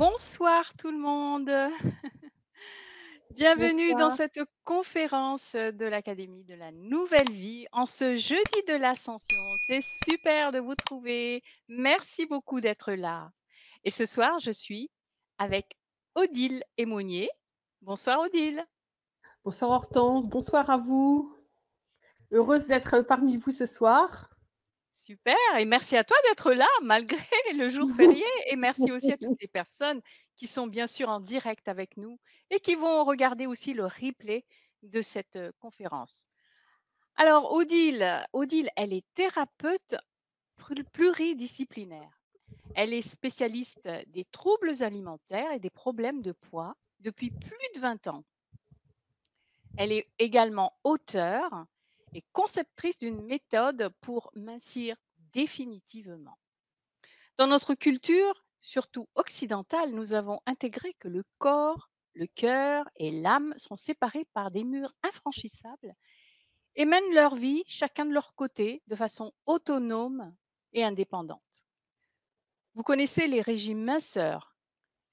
Bonsoir tout le monde. Bienvenue dans Bonsoir. cette conférence de l'Académie de la Nouvelle Vie en ce jeudi de l'Ascension. C'est super de vous trouver. Merci beaucoup d'être là. Et ce soir, je suis avec Odile Aymonier. Bonsoir Odile. Bonsoir Hortense, bonsoir à vous. Heureuse d'être parmi vous ce soir. Super. Et merci à toi d'être là malgré le jour férié. Et merci aussi à toutes les personnes qui sont bien sûr en direct avec nous et qui vont regarder aussi le replay de cette conférence. Alors Odile, elle est thérapeute pluridisciplinaire. Elle est spécialiste des troubles alimentaires et des problèmes de poids depuis plus de 20 ans. Elle est également auteure et conceptrice d'une méthode pour mincir définitivement. Dans notre culture, surtout occidentale, nous avons intégré que le corps, le cœur et l'âme sont séparés par des murs infranchissables et mènent leur vie chacun de leur côté de façon autonome et indépendante. Vous connaissez les régimes minceurs,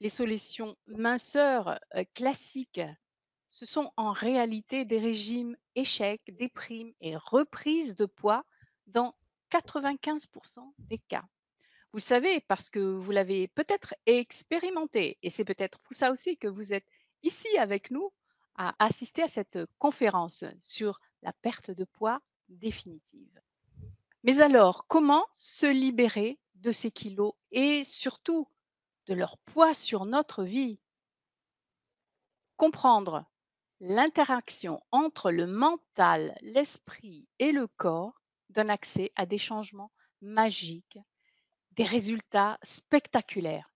les solutions minceurs classiques. Ce sont en réalité des régimes échecs, déprimes et reprises de poids dans 95% des cas. Vous le savez parce que vous l'avez peut-être expérimenté et c'est peut-être pour ça aussi que vous êtes ici avec nous à assister à cette conférence sur la perte de poids définitive. Mais alors, comment se libérer de ces kilos et surtout de leur poids sur notre vie? Comprendre l'interaction entre le mental, l'esprit et le corps donne accès à des changements magiques, des résultats spectaculaires.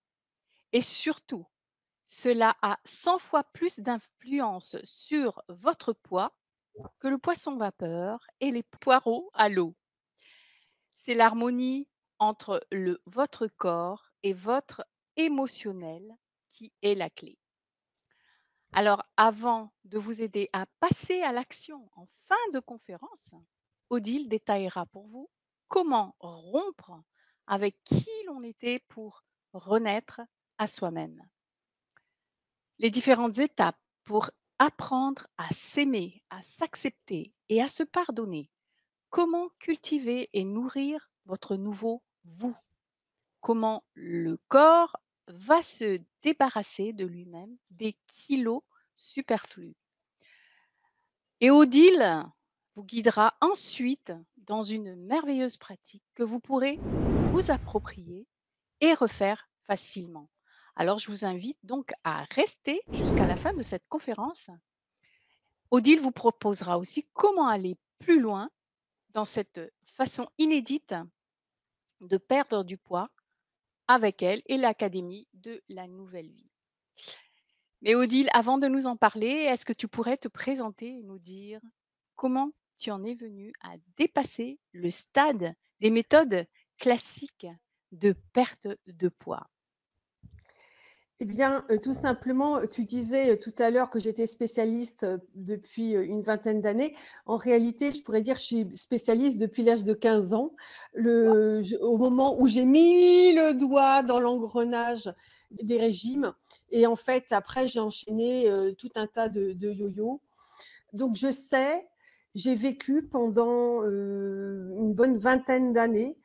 Et surtout, cela a 100 fois plus d'influence sur votre poids que le poisson vapeur et les poireaux à l'eau. C'est l'harmonie entre votre corps et votre émotionnel qui est la clé. Alors, avant de vous aider à passer à l'action en fin de conférence, Odile détaillera pour vous comment rompre avec qui l'on était pour renaître à soi-même. Les différentes étapes pour apprendre à s'aimer, à s'accepter et à se pardonner. Comment cultiver et nourrir votre nouveau vous. Comment le corps va se débarrasser de lui-même des kilos superflus. Et Odile vous guidera ensuite dans une merveilleuse pratique que vous pourrez vous approprier et refaire facilement. Alors, je vous invite donc à rester jusqu'à la fin de cette conférence. Odile vous proposera aussi comment aller plus loin dans cette façon inédite de perdre du poids avec elle et l'Académie de la Nouvelle Vie. Mais Odile, avant de nous en parler, est-ce que tu pourrais te présenter et nous dire comment tu en es venue à dépasser le stade des méthodes classiques de perte de poids? Eh bien, tout simplement, tu disais, tout à l'heure que j'étais spécialiste, depuis, une vingtaine d'années. En réalité, je pourrais dire que je suis spécialiste depuis l'âge de 15 ans. Au moment où j'ai mis le doigt dans l'engrenage des régimes et en fait, après, j'ai enchaîné, tout un tas de yo-yo. Donc je sais, j'ai vécu pendant, une bonne vingtaine d'années,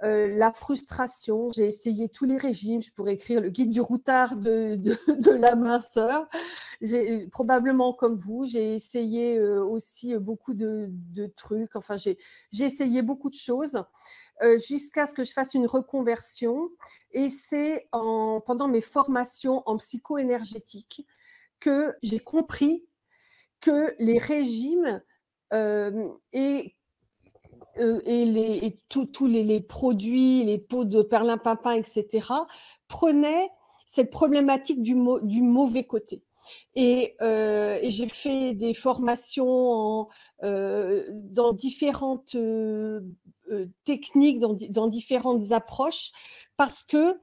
la frustration. J'ai essayé tous les régimes. Je pourrais écrire le guide du routard de la minceur. J'ai probablement comme vous, j'ai essayé, aussi, beaucoup de trucs. Enfin, j'ai essayé beaucoup de choses, jusqu'à ce que je fasse une reconversion et c'est pendant mes formations en psycho-énergétique que j'ai compris que les régimes et tous les produits, les pots de perlimpinpin, etc., prenaient cette problématique du mauvais côté. Et j'ai fait des formations dans différentes techniques, dans différentes approches, parce que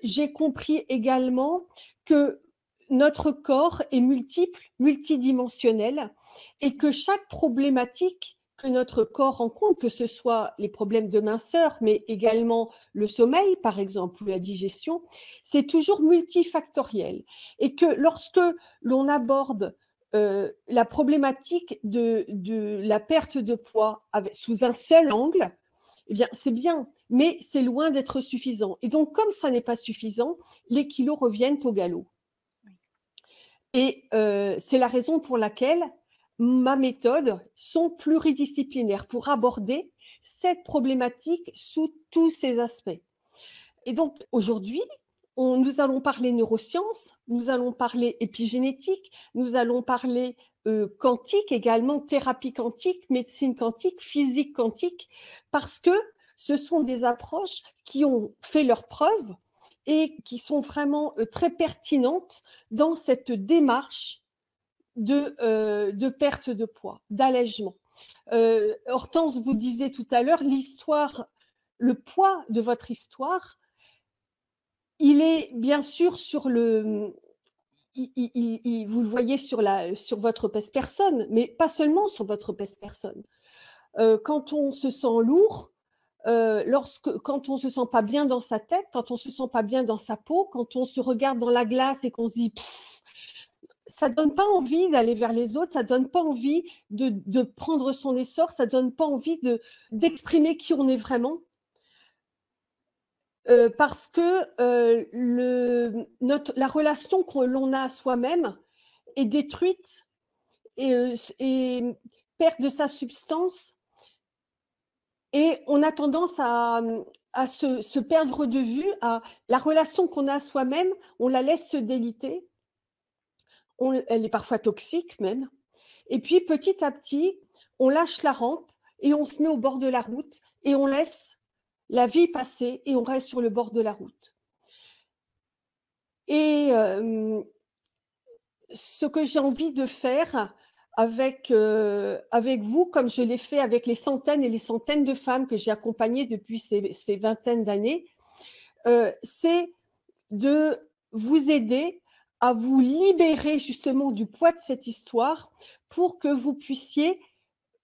j'ai compris également que notre corps est multiple, multidimensionnel, et que chaque problématique que notre corps rencontre, que ce soit les problèmes de minceur, mais également le sommeil, par exemple, ou la digestion, c'est toujours multifactoriel. Et que lorsque l'on aborde la problématique de la perte de poids sous un seul angle, eh bien, c'est bien, mais c'est loin d'être suffisant. Et donc, comme ça n'est pas suffisant, les kilos reviennent au galop. Oui. Et c'est la raison pour laquelle ma méthode sont pluridisciplinaires pour aborder cette problématique sous tous ses aspects. Et donc, aujourd'hui, nous allons parler neurosciences, nous allons parler épigénétique, nous allons parler quantique également, thérapie quantique, médecine quantique, physique quantique, parce que ce sont des approches qui ont fait leurs preuves et qui sont vraiment très pertinentes dans cette démarche de perte de poids, d'allègement. Hortense vous disait tout à l'heure, l'histoire, le poids de votre histoire, il est bien sûr sur le, vous le voyez sur votre pèse-personne, mais pas seulement sur votre pèse-personne. Quand on se sent lourd, quand on ne se sent pas bien dans sa tête, quand on ne se sent pas bien dans sa peau, quand on se regarde dans la glace et qu'on se dit ça ne donne pas envie d'aller vers les autres, ça ne donne pas envie de prendre son essor, ça ne donne pas envie d'exprimer qui on est vraiment. Parce que la relation que l'on a à soi-même est détruite et perd de sa substance. Et on a tendance à se perdre de vue, à la relation qu'on a à soi-même, on la laisse se déliter. Elle est parfois toxique même. Et puis petit à petit, on lâche la rampe et on se met au bord de la route et on laisse la vie passer et on reste sur le bord de la route. Et ce que j'ai envie de faire avec vous, comme je l'ai fait avec les centaines et les centaines de femmes que j'ai accompagnées depuis ces vingtaines d'années, c'est de vous aider à vous libérer justement du poids de cette histoire pour que vous puissiez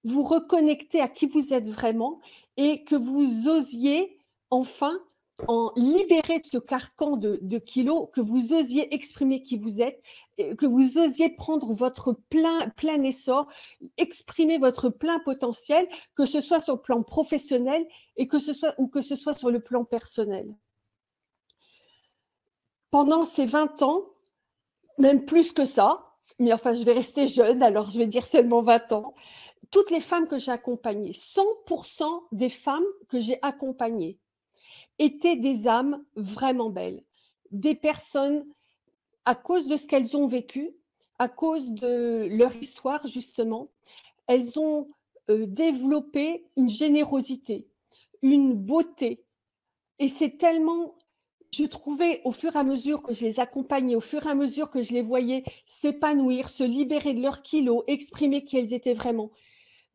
vous reconnecter à qui vous êtes vraiment et que vous osiez enfin en libérer de ce carcan de kilos, que vous osiez exprimer qui vous êtes, que vous osiez prendre votre plein essor, exprimer votre plein potentiel, que ce soit sur le plan professionnel ou que ce soit sur le plan personnel. Pendant ces 20 ans, même plus que ça, mais enfin je vais rester jeune, alors je vais dire seulement 20 ans, toutes les femmes que j'ai accompagnées, 100% des femmes que j'ai accompagnées étaient des âmes vraiment belles, des personnes, à cause de ce qu'elles ont vécu, à cause de leur histoire justement, elles ont développé une générosité, une beauté. Et c'est tellement, je trouvais au fur et à mesure que je les accompagnais, au fur et à mesure que je les voyais s'épanouir, se libérer de leurs kilos, exprimer qui elles étaient vraiment.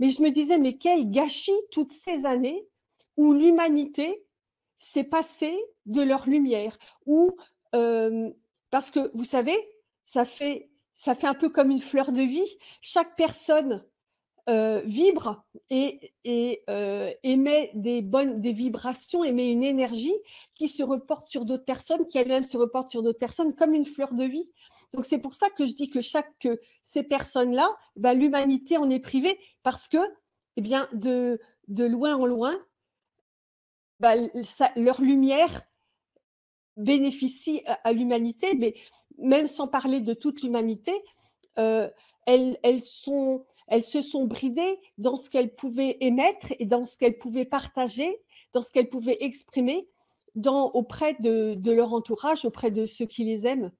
Mais je me disais, mais quel gâchis toutes ces années où l'humanité s'est passée de leur lumière. Parce que, vous savez, ça fait un peu comme une fleur de vie. Chaque personne vibre et émet des vibrations, émet une énergie qui se reporte sur d'autres personnes, qui elle-même se reporte sur d'autres personnes, comme une fleur de vie. Donc c'est pour ça que je dis que ces personnes-là, ben, l'humanité en est privée, parce que, eh bien, de loin en loin, ben, leur lumière bénéficie à l'humanité, mais même sans parler de toute l'humanité, elles se sont bridées dans ce qu'elles pouvaient émettre et dans ce qu'elles pouvaient partager, dans ce qu'elles pouvaient exprimer auprès de leur entourage, auprès de ceux qui les aiment.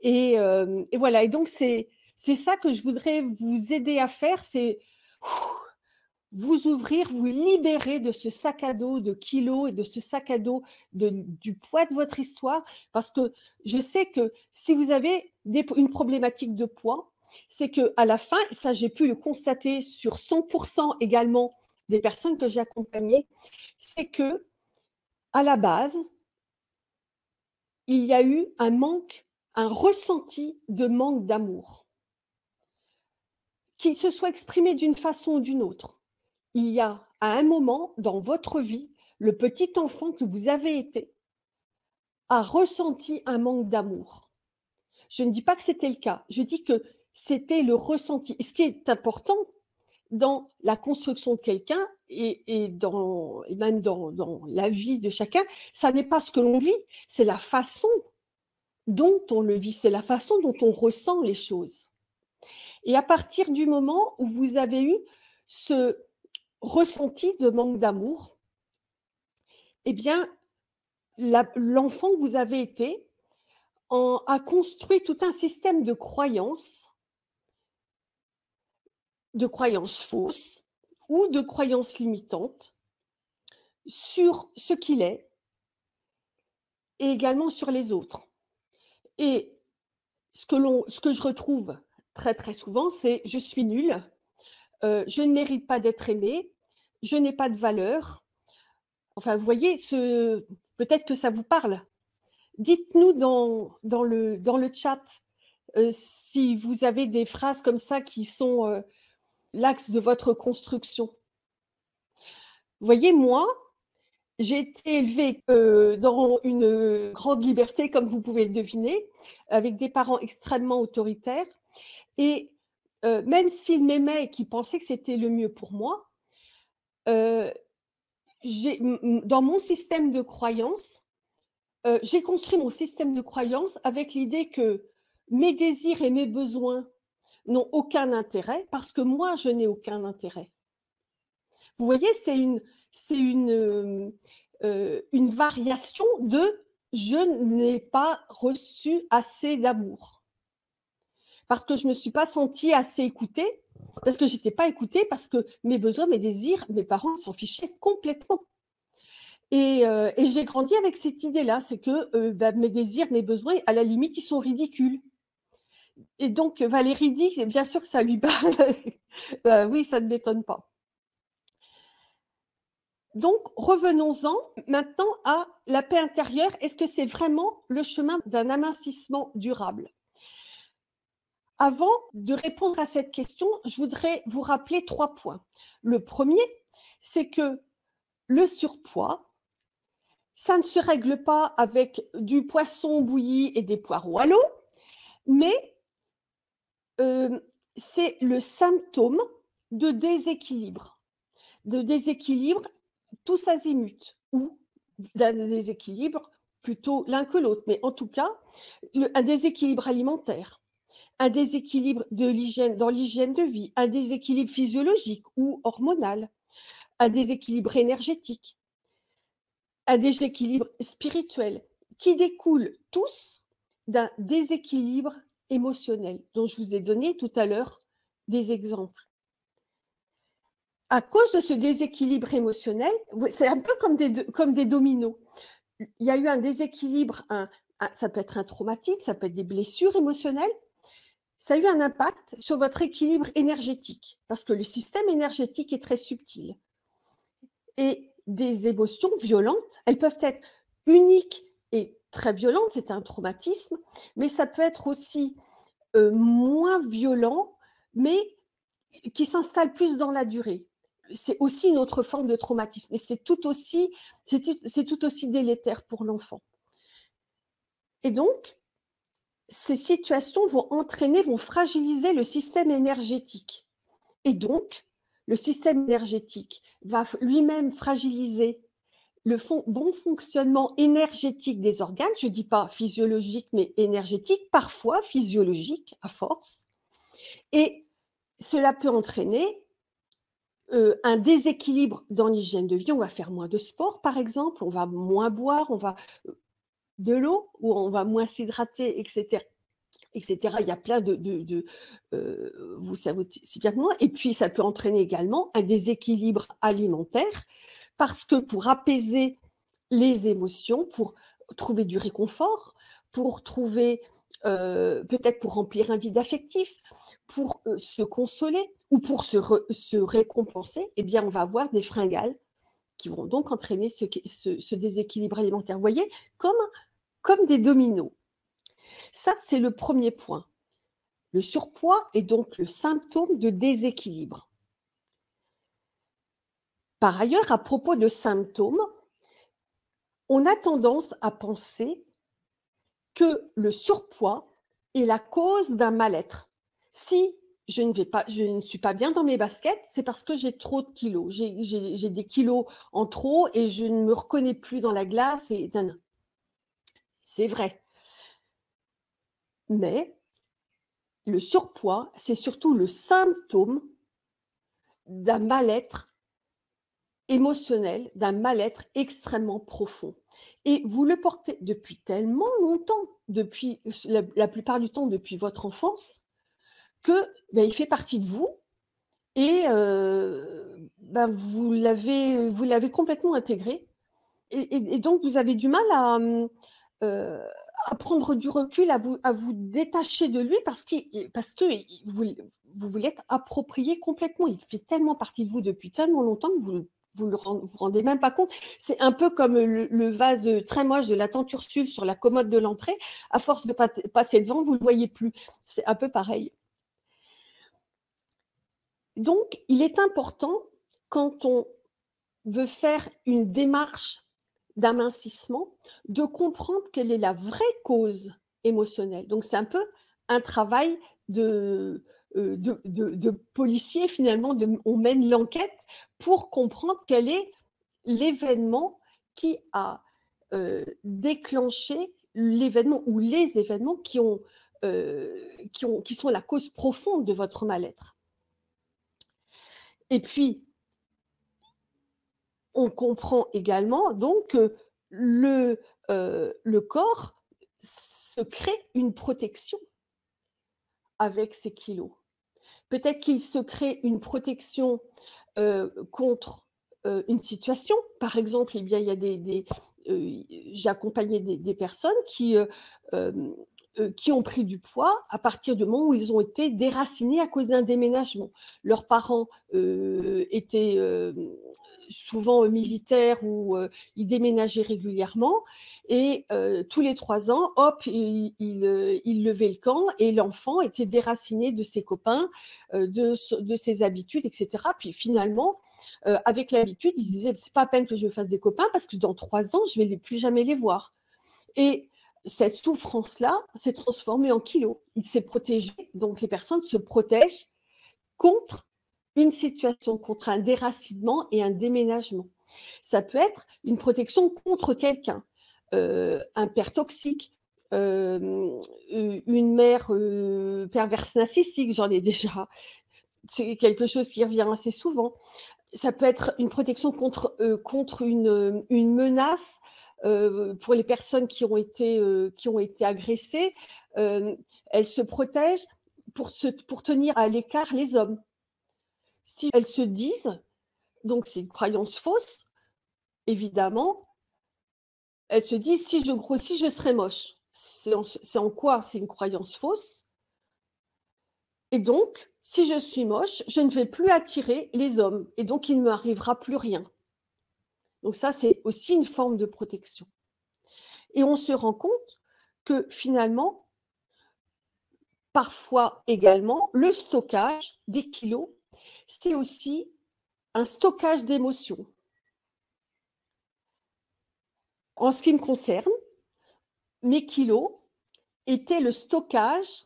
Et voilà. Et donc, c'est ça que je voudrais vous aider à faire, c'est vous ouvrir, vous libérer de ce sac à dos de kilos et de ce sac à dos du poids de votre histoire, parce que je sais que si vous avez une problématique de poids, c'est qu'à la fin, ça j'ai pu le constater sur 100% également des personnes que j'ai accompagnées, c'est que à la base, il y a eu un ressenti de manque d'amour, qu'il se soit exprimé d'une façon ou d'une autre. il y a à un moment dans votre vie, le petit enfant que vous avez été a ressenti un manque d'amour. Je ne dis pas que c'était le cas, je dis que c'était le ressenti. Ce qui est important dans la construction de quelqu'un et même dans la vie de chacun, ça n'est pas ce que l'on vit, c'est la façon dont on le vit, c'est la façon dont on ressent les choses. Et à partir du moment où vous avez eu ce ressenti de manque d'amour, eh bien, l'enfant que vous avez été a construit tout un système de croyances fausses ou de croyances limitantes sur ce qu'il est et également sur les autres. Et ce que je retrouve très, très souvent, c'est: «Je suis nul, je ne mérite pas d'être aimé, je n'ai pas de valeur». Enfin, vous voyez, peut-être que ça vous parle. Dites-nous dans le chat, si vous avez des phrases comme ça qui sont, l'axe de votre construction. Vous voyez, moi, j'ai été élevée, dans une grande liberté, comme vous pouvez le deviner, avec des parents extrêmement autoritaires et même s'ils m'aimaient et qu'ils pensaient que c'était le mieux pour moi, heu, dans mon système de croyances, j'ai construit mon système de croyances avec l'idée que mes désirs et mes besoins n'ont aucun intérêt parce que moi, je n'ai aucun intérêt. Vous voyez, c'est une variation de: «Je n'ai pas reçu assez d'amour». Parce que je me suis pas sentie assez écoutée, parce que j'étais pas écoutée, parce que mes besoins, mes désirs, mes parents s'en fichaient complètement. Et j'ai grandi avec cette idée-là, c'est que, mes désirs, mes besoins, à la limite, ils sont ridicules. Et donc Valérie dit: «C'est bien sûr que ça lui parle». Oui, ça ne m'étonne pas. Donc revenons-en maintenant à la paix intérieure. Est-ce que c'est vraiment le chemin d'un amincissement durable? Avant de répondre à cette question, je voudrais vous rappeler 3 points. Le premier, c'est que le surpoids, ça ne se règle pas avec du poisson bouilli et des poireaux à l'eau, mais c'est le symptôme de déséquilibre tous azimuts ou d'un déséquilibre plutôt l'un que l'autre, mais en tout cas, un déséquilibre alimentaire, un déséquilibre dans l'hygiène de vie, un déséquilibre physiologique ou hormonal, un déséquilibre énergétique, un déséquilibre spirituel, qui découlent tous d'un déséquilibre émotionnel, dont je vous ai donné tout à l'heure des exemples. À cause de ce déséquilibre émotionnel, c'est un peu comme des dominos. Il y a eu un déséquilibre, ça peut être un traumatisme, ça peut être des blessures émotionnelles. Ça a eu un impact sur votre équilibre énergétique, parce que le système énergétique est très subtil. Et des émotions violentes, elles peuvent être uniques et très violentes, c'est un traumatisme, mais ça peut être aussi moins violent, mais qui s'installe plus dans la durée. C'est aussi une autre forme de traumatisme, et c'est tout aussi délétère pour l'enfant. Et donc, ces situations vont fragiliser le système énergétique. Et donc, le système énergétique va lui-même fragiliser le bon fonctionnement énergétique des organes, je ne dis pas physiologique, mais énergétique, parfois physiologique à force. Et cela peut entraîner un déséquilibre dans l'hygiène de vie. On va faire moins de sport, par exemple, on va moins boire, on va de l'eau, ou on va moins s'hydrater, etc. etc. Il y a plein vous savez si bien que moi. Et puis, ça peut entraîner également un déséquilibre alimentaire, parce que pour apaiser les émotions, pour trouver du réconfort, pour trouver, peut-être pour remplir un vide affectif, pour se consoler ou pour se récompenser, eh bien, on va avoir des fringales qui vont donc entraîner ce déséquilibre alimentaire. Vous voyez, comme des dominos. Ça, c'est le premier point. Le surpoids est donc le symptôme de déséquilibre. Par ailleurs, à propos de symptômes, on a tendance à penser que le surpoids est la cause d'un mal-être. Si je ne suis pas bien dans mes baskets, c'est parce que j'ai trop de kilos. J'ai des kilos en trop et je ne me reconnais plus dans la glace et non, non. C'est vrai. Mais le surpoids, c'est surtout le symptôme d'un mal-être émotionnel, d'un mal-être extrêmement profond. Et vous le portez depuis tellement longtemps, depuis la plupart du temps depuis votre enfance, que ben, il fait partie de vous et ben, vous l'avez complètement intégré. Et donc vous avez du mal euh, à prendre du recul, à vous détacher de lui parce que vous vous l'êtes approprié complètement. Il fait tellement partie de vous depuis tellement longtemps que vous rendez même pas compte. C'est un peu comme le vase très moche de la tante Ursule sur la commode de l'entrée. À force de passer devant, vous le voyez plus. C'est un peu pareil. Donc, il est important, quand on veut faire une démarche d'amincissement, de comprendre quelle est la vraie cause émotionnelle. Donc, c'est un peu un travail de policier, finalement. On mène l'enquête pour comprendre quel est l'événement qui a déclenché l'événement ou les événements qui sont la cause profonde de votre mal-être. Et puis, on comprend également donc que le corps se crée une protection avec ces kilos. Peut-être qu'il se crée une protection contre une situation. Par exemple, eh bien, il y a j'ai accompagné des personnes qui ont pris du poids à partir du moment où ils ont été déracinés à cause d'un déménagement. Leurs parents étaient souvent militaires ou ils déménageaient régulièrement et tous les 3 ans, hop, ils levaient le camp et l'enfant était déraciné de ses copains, de ses habitudes, etc. Puis finalement, avec l'habitude, ils se disaient: «C'est pas à peine que je me fasse des copains parce que dans 3 ans, je vais plus jamais les voir». Et cette souffrance-là s'est transformée en kilos. Il s'est protégé, donc les personnes se protègent contre une situation, contre un déracinement et un déménagement. Ça peut être une protection contre quelqu'un, un père toxique, une mère perverse narcissique, j'en ai déjà. C'est quelque chose qui revient assez souvent. Ça peut être une protection contre une menace pour les personnes qui ont été agressées. Elles se protègent pour tenir à l'écart les hommes. Si elles se disent, donc c'est une croyance fausse, évidemment, elles se disent: «Si je grossis, je serai moche». C'est en quoi c'est une croyance fausse? Et donc, si je suis moche, je ne vais plus attirer les hommes et donc il ne m'arrivera plus rien. Donc ça, c'est aussi une forme de protection. Et on se rend compte que finalement, parfois également, le stockage des kilos, c'est aussi un stockage d'émotions. En ce qui me concerne, mes kilos étaient le stockage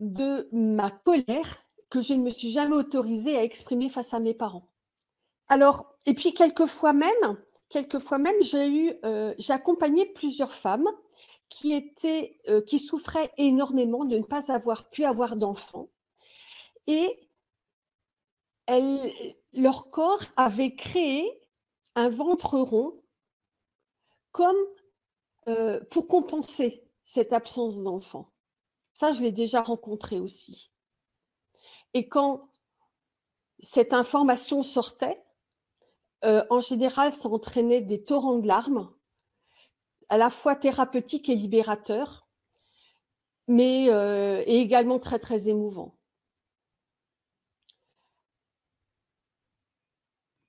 de ma colère que je ne me suis jamais autorisée à exprimer face à mes parents. Alors, et puis quelquefois même, j'ai accompagné plusieurs femmes qui souffraient énormément de ne pas avoir pu avoir d'enfants et leur corps avait créé un ventre rond comme pour compenser cette absence d'enfant. Ça, je l'ai déjà rencontré aussi. Et quand cette information sortait, en général, ça entraînait des torrents de larmes, à la fois thérapeutiques et libérateurs, mais et également très, très émouvants.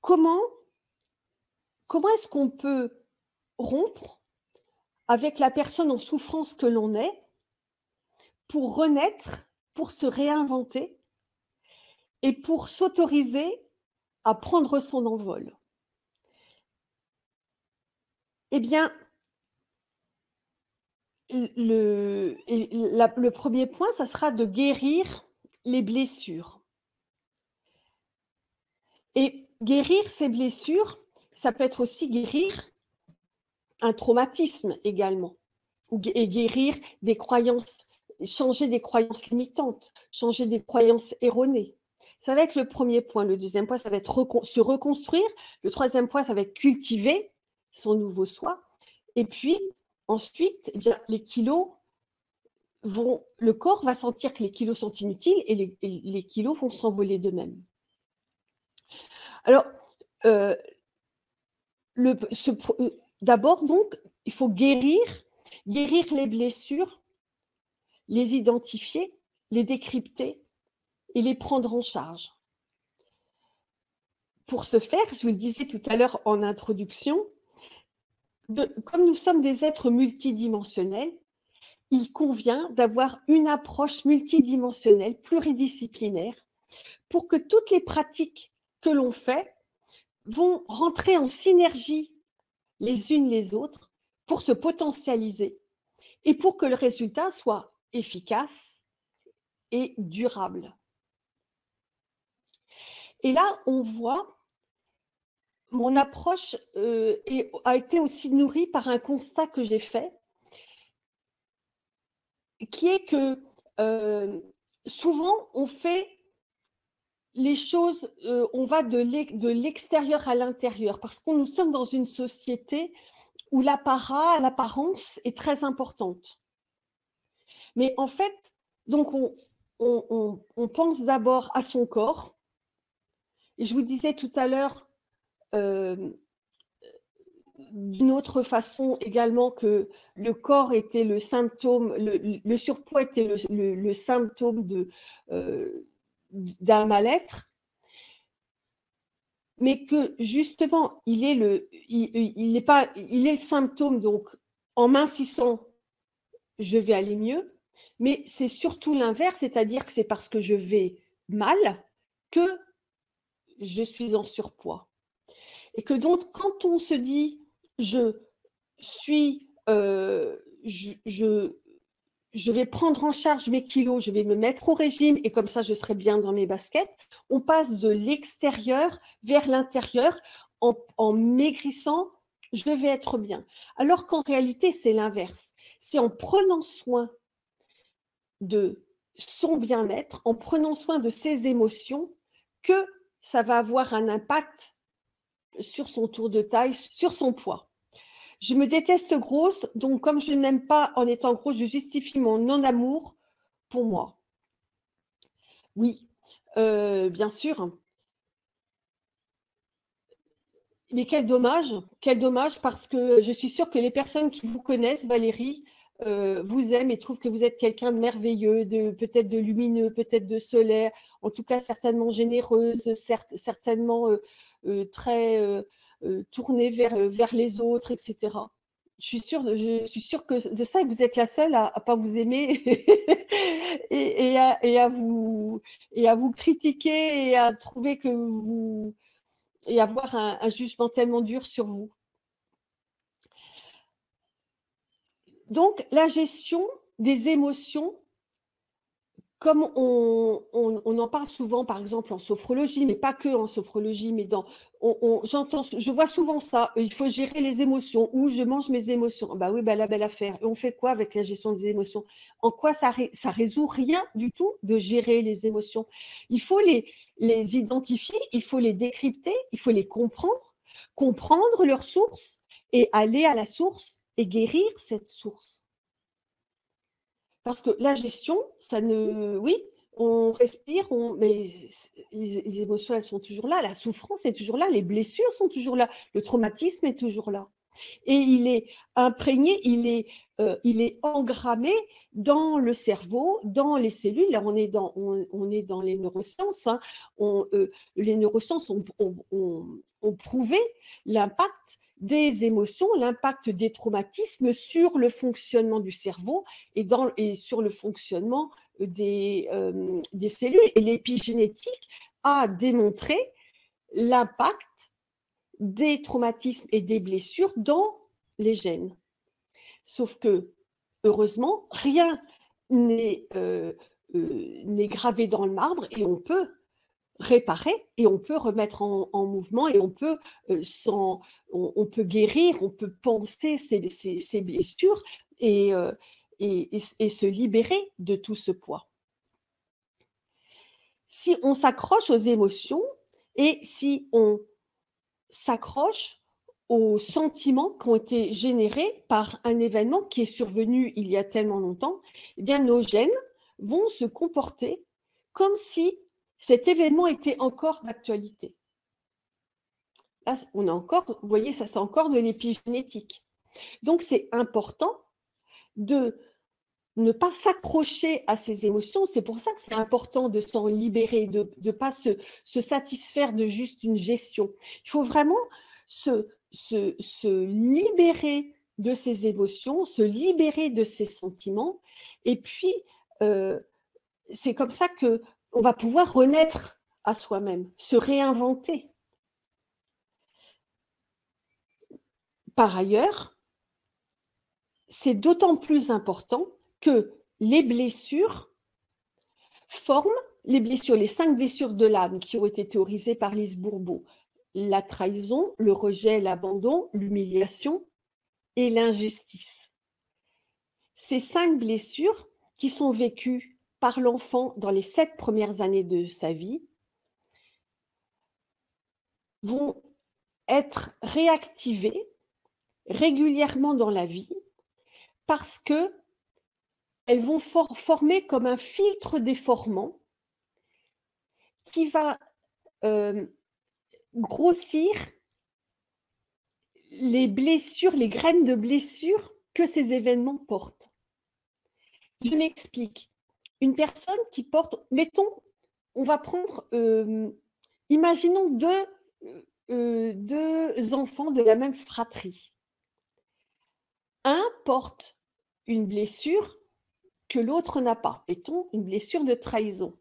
Comment est-ce qu'on peut rompre avec la personne en souffrance que l'on est pour renaître, pour se réinventer et pour s'autoriser à prendre son envol? Eh bien, le premier point, ça sera de guérir les blessures. Et guérir ces blessures, ça peut être aussi guérir un traumatisme également, et guérir des croyances, changer des croyances limitantes, changer des croyances erronées. Ça va être le premier point. Le deuxième point, ça va être se reconstruire. Le troisième point, ça va être cultiver son nouveau soi. Et puis, ensuite, eh bien, les kilos le corps va sentir que les kilos sont inutiles et les kilos vont s'envoler d'eux-mêmes. Alors, d'abord, donc, il faut guérir les blessures, les identifier, les décrypter et les prendre en charge. Pour ce faire, je vous le disais tout à l'heure en introduction, comme nous sommes des êtres multidimensionnels, il convient d'avoir une approche multidimensionnelle, pluridisciplinaire, pour que toutes les pratiques que l'on fait vont rentrer en synergie les unes les autres pour se potentialiser et pour que le résultat soit efficace et durable. Et là, on voit, mon approche a été aussi nourrie par un constat que j'ai fait, qui est que souvent, on fait les choses, on va de l'extérieur à l'intérieur, parce que nous sommes dans une société où l'apparence est très importante. Mais en fait, donc on pense d'abord à son corps. Et je vous disais tout à l'heure, d'une autre façon également, que le corps était le symptôme, le surpoids était le symptôme d'un mal-être, mais que justement, il est le symptôme, donc en mincissant, je vais aller mieux, mais c'est surtout l'inverse, c'est-à-dire que c'est parce que je vais mal que je suis en surpoids. Et que donc, quand on se dit je vais prendre en charge mes kilos, je vais me mettre au régime et comme ça, je serai bien dans mes baskets, on passe de l'extérieur vers l'intérieur en maigrissant, je vais être bien. Alors qu'en réalité, c'est l'inverse. C'est en prenant soin de son bien-être, en prenant soin de ses émotions, que ça va avoir un impact sur son tour de taille, sur son poids. Je me déteste grosse, donc comme je ne m'aime pas en étant grosse, je justifie mon non-amour pour moi. Oui, bien sûr. Mais quel dommage parce que je suis sûre que les personnes qui vous connaissent, Valérie, vous aiment et trouvent que vous êtes quelqu'un de merveilleux, peut-être de lumineux, peut-être de solaire, en tout cas certainement généreuse, certainement très tournée vers les autres, etc. Je suis sûre que de ça, vous êtes la seule à ne pas vous aimer et à vous critiquer et à trouver que vous et avoir un jugement tellement dur sur vous. Donc, la gestion des émotions, comme on en parle souvent, par exemple, en sophrologie, mais pas que en sophrologie, mais je vois souvent ça, il faut gérer les émotions, ou je mange mes émotions. Bah oui, bah la belle affaire. Et on fait quoi avec la gestion des émotions? En quoi ça résout rien du tout de gérer les émotions? Il faut les identifier, il faut les décrypter, il faut les comprendre leur source et aller à la source et guérir cette source. Parce que la gestion, oui, on respire, mais les émotions, elles sont toujours là, la souffrance est toujours là, les blessures sont toujours là, le traumatisme est toujours là. Et il est imprégné, il est engrammé dans le cerveau, dans les cellules. Là, on est dans les neurosciences. Hein. Les neurosciences ont prouvé l'impact des émotions, l'impact des traumatismes sur le fonctionnement du cerveau et sur le fonctionnement des cellules. Et l'épigénétique a démontré l'impact des traumatismes et des blessures dans les gènes. Sauf que, heureusement, rien n'est gravé dans le marbre et on peut réparer et on peut remettre en mouvement et on peut, on peut guérir, on peut penser ces blessures et et se libérer de tout ce poids. Si on s'accroche aux émotions et si on s'accroche aux sentiments qui ont été générés par un événement qui est survenu il y a tellement longtemps, eh bien nos gènes vont se comporter comme si cet événement était encore d'actualité. Là, on a encore, vous voyez, ça c'est encore de l'épigénétique. Donc c'est important de ne pas s'accrocher à ces émotions. C'est pour ça que c'est important de s'en libérer, de ne pas se satisfaire de juste une gestion. Il faut vraiment se libérer de ces émotions, se libérer de ces sentiments. Et puis, c'est comme ça qu'on va pouvoir renaître à soi-même, se réinventer. Par ailleurs, c'est d'autant plus important que les blessures forment les 5 blessures de l'âme qui ont été théorisées par Lise Bourbeau: la trahison, le rejet, l'abandon, l'humiliation et l'injustice. Ces 5 blessures qui sont vécues par l'enfant dans les 7 premières années de sa vie vont être réactivées régulièrement dans la vie parce que elles vont former comme un filtre déformant qui va grossir les blessures, les graines de blessures que ces événements portent. Je m'explique. Une personne qui porte, mettons, on va prendre, imaginons deux enfants de la même fratrie. Un porte une blessure que l'autre n'a pas, mettons une blessure de trahison.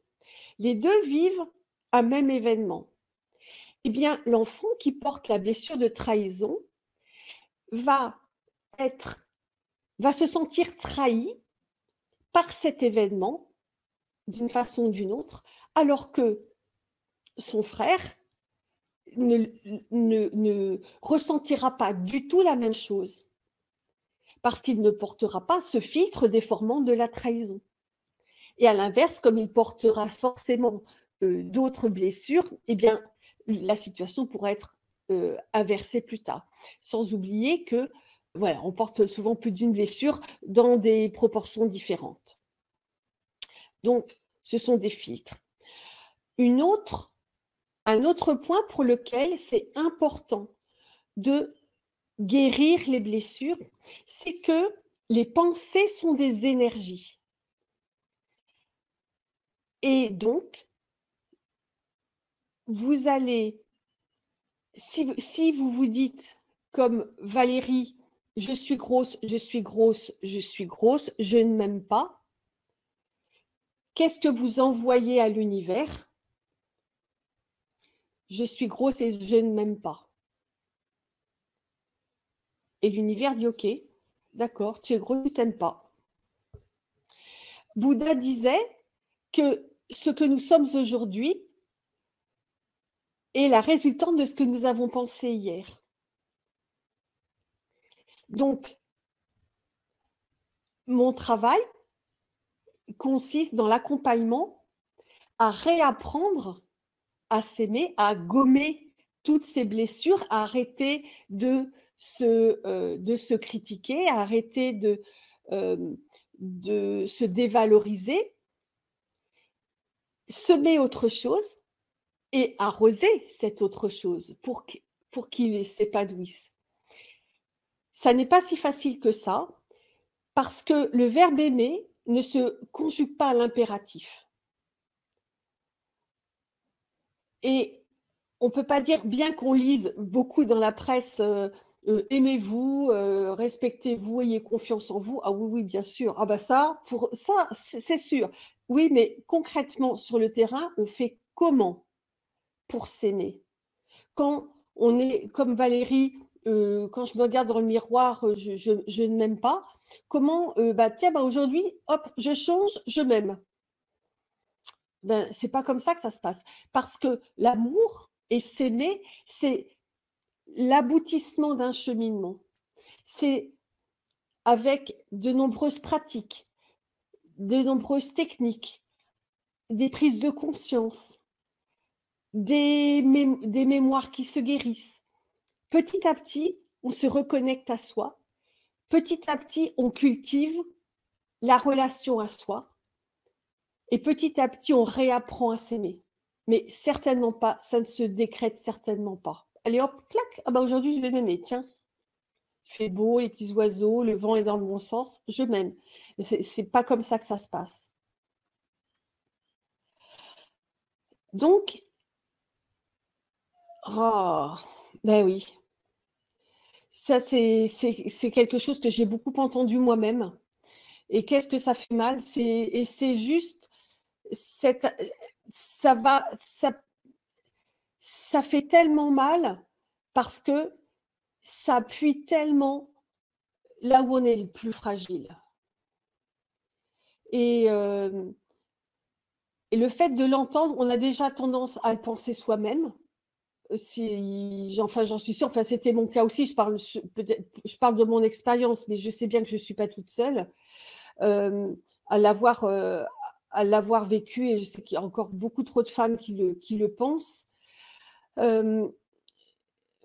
Les deux vivent un même événement. Eh bien, l'enfant qui porte la blessure de trahison va se sentir trahi par cet événement d'une façon ou d'une autre, alors que son frère ne ressentira pas du tout la même chose, parce qu'il ne portera pas ce filtre déformant de la trahison. Et à l'inverse, comme il portera forcément d'autres blessures, eh bien, la situation pourra être inversée plus tard. Sans oublier que, voilà, on porte souvent plus d'une blessure dans des proportions différentes. Donc, ce sont des filtres. Un autre point pour lequel c'est important de guérir les blessures, c'est que les pensées sont des énergies. Et donc, vous allez, si vous vous dites comme Valérie, je suis grosse, je suis grosse, je suis grosse, je ne m'aime pas, qu'est-ce que vous envoyez à l'univers? Je suis grosse et je ne m'aime pas. Et l'univers dit ok, d'accord, tu es grosse, tu ne t'aimes pas. Bouddha disait que ce que nous sommes aujourd'hui est la résultante de ce que nous avons pensé hier. Donc, mon travail consiste dans l'accompagnement à réapprendre à s'aimer, à gommer toutes ces blessures, à arrêter de se critiquer, à arrêter de se dévaloriser, semer autre chose et arroser cette autre chose pour qu'il s'épanouisse. Ça n'est pas si facile que ça, parce que le verbe aimer ne se conjugue pas à l'impératif. Et on ne peut pas dire, bien qu'on lise beaucoup dans la presse, aimez-vous, respectez-vous, ayez confiance en vous. Ah oui, oui, bien sûr. Ah bah ça, c'est sûr. Oui, mais concrètement, sur le terrain, on fait comment pour s'aimer? Quand on est, comme Valérie, quand je me regarde dans le miroir, je ne m'aime pas. Comment, tiens, aujourd'hui, hop, je change, je m'aime. Ben, c'est pas comme ça que ça se passe. Parce que l'amour et s'aimer, c'est l'aboutissement d'un cheminement. C'est avec de nombreuses pratiques, de nombreuses techniques, des prises de conscience, des mémoires qui se guérissent. Petit à petit, on se reconnecte à soi. Petit à petit, on cultive la relation à soi. Et petit à petit, on réapprend à s'aimer. Mais certainement pas, ça ne se décrète certainement pas. Allez hop, clac, ah bah aujourd'hui je vais m'aimer, tiens. Il fait beau, les petits oiseaux, le vent est dans le bon sens, je m'aime. C'est pas comme ça que ça se passe. Donc, oh, ben oui, ça c'est quelque chose que j'ai beaucoup entendu moi-même. Et qu'est-ce que ça fait mal, et c'est juste, cette, ça va, ça fait tellement mal parce que ça appuie tellement là où on est le plus fragile. Et le fait de l'entendre, on a déjà tendance à le penser soi-même. Enfin, j'en suis sûre, enfin, c'était mon cas aussi, je parle de mon expérience, mais je sais bien que je ne suis pas toute seule à l'avoir vécu, et je sais qu'il y a encore beaucoup trop de femmes qui le pensent.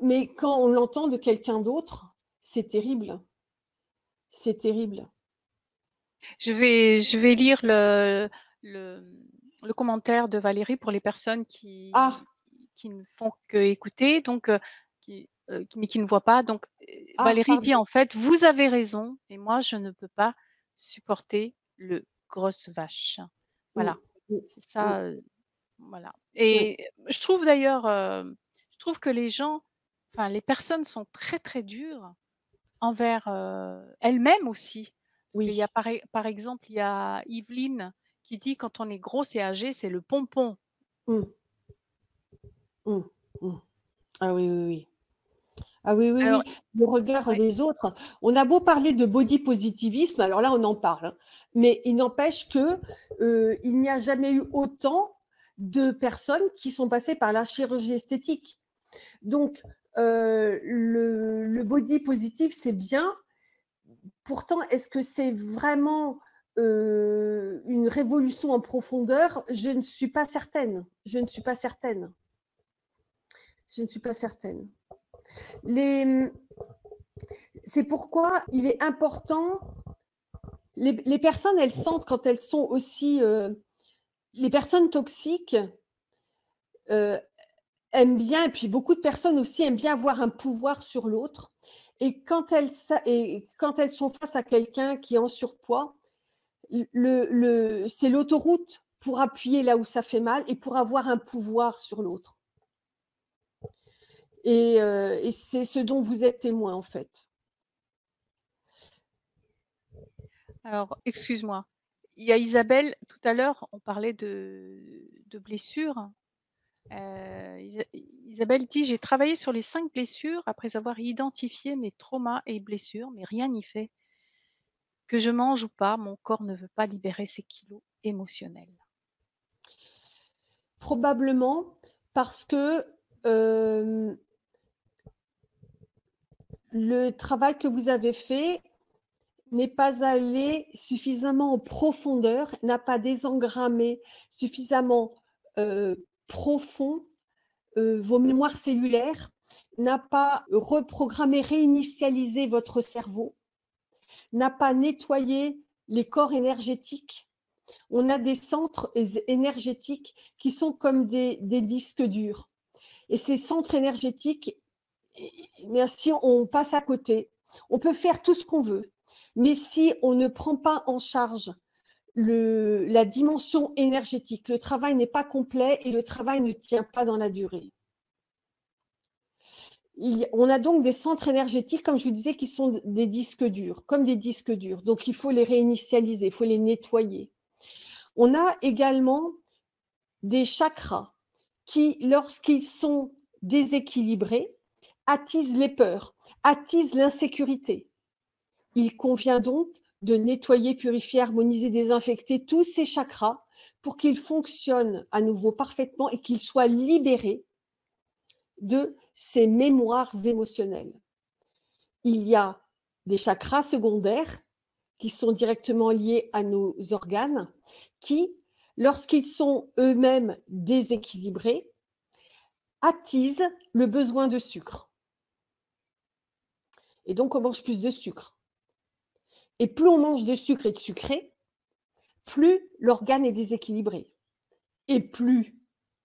Mais quand on l'entend de quelqu'un d'autre, c'est terrible. C'est terrible. Je vais lire le commentaire de Valérie pour les personnes Ah, qui ne font qu'écouter, donc mais qui ne voient pas. Donc Valérie dit pardon. en fait: «Vous avez raison et moi je ne peux pas supporter le grosse vache». Mmh, Voilà, mmh, c'est mmh, ça, voilà. oui, Et je trouve d'ailleurs, je trouve que les gens, enfin les personnes sont très, très dures envers, elles-mêmes aussi. Parce qu'il y a oui. par exemple, il y a Yveline qui dit: «Quand on est grosse et âgée, c'est le pompon». Mmh, mmh, mmh. Ah oui, oui, oui. Ah oui, oui, Alors oui, le regard ouais, des autres. On a beau parler de body positivisme, alors là, on en parle, hein, mais il n'empêche que, il n'y a jamais eu autant de personnes qui sont passées par la chirurgie esthétique. Donc, le body positif, c'est bien. Pourtant, est-ce que c'est vraiment, une révolution en profondeur? Je ne suis pas certaine. Je ne suis pas certaine. Je ne suis pas certaine. Les C'est pourquoi il est important, les personnes, elles sentent quand elles sont aussi, les personnes toxiques, heu, aiment bien, et puis beaucoup de personnes aussi aiment bien avoir un pouvoir sur l'autre, et quand elles sont face à quelqu'un qui est en surpoids, c'est l'autoroute pour appuyer là où ça fait mal et pour avoir un pouvoir sur l'autre, et c'est ce dont vous êtes témoin, en fait. alors excuse-moi. Il y a Isabelle, tout à l'heure, on parlait de blessures. Isabelle dit: «J'ai travaillé sur les 5 blessures après avoir identifié mes traumas et blessures, mais rien n'y fait. Que je mange ou pas, mon corps ne veut pas libérer ses kilos émotionnels». Probablement parce que, hem, le travail que vous avez fait n'est pas allé suffisamment en profondeur, n'a pas désengrammé suffisamment, profond, vos mémoires cellulaires, n'a pas reprogrammé, réinitialisé votre cerveau, n'a pas nettoyé les corps énergétiques. On a des centres énergétiques qui sont comme des disques durs. Et ces centres énergétiques, mais si on passe à côté, on peut faire tout ce qu'on veut. Mais si on ne prend pas en charge la dimension énergétique, le travail n'est pas complet et le travail ne tient pas dans la durée. On a donc des centres énergétiques, comme je vous disais, qui sont des disques durs, comme des disques durs. Donc, il faut les réinitialiser, il faut les nettoyer. On a également des chakras qui, lorsqu'ils sont déséquilibrés, attisent les peurs, attise l'insécurité. Il convient donc de nettoyer, purifier, harmoniser, désinfecter tous ces chakras pour qu'ils fonctionnent à nouveau parfaitement et qu'ils soient libérés de ces mémoires émotionnelles. Il y a des chakras secondaires qui sont directement liés à nos organes, qui, lorsqu'ils sont eux-mêmes déséquilibrés, attisent le besoin de sucre. Et donc, on mange plus de sucre. Et plus on mange de sucre et de sucré, plus l'organe est déséquilibré. Et plus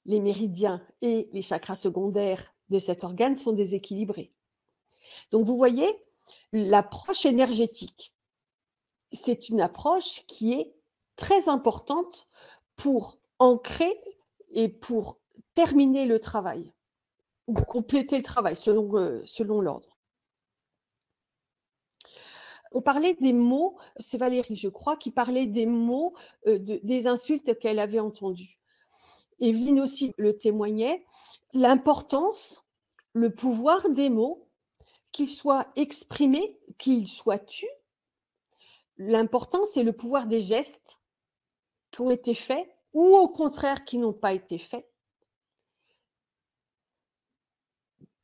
les méridiens et les chakras secondaires de cet organe sont déséquilibrés. Donc, vous voyez, l'approche énergétique, c'est une approche qui est très importante pour ancrer et pour terminer le travail, ou compléter le travail selon l'ordre. On parlait des mots, c'est Valérie, je crois, qui parlait des mots, des insultes qu'elle avait entendues. Evelyne aussi le témoignait, l'importance, le pouvoir des mots, qu'ils soient exprimés, qu'ils soient tus. L'important, c'est le pouvoir des gestes qui ont été faits ou au contraire qui n'ont pas été faits,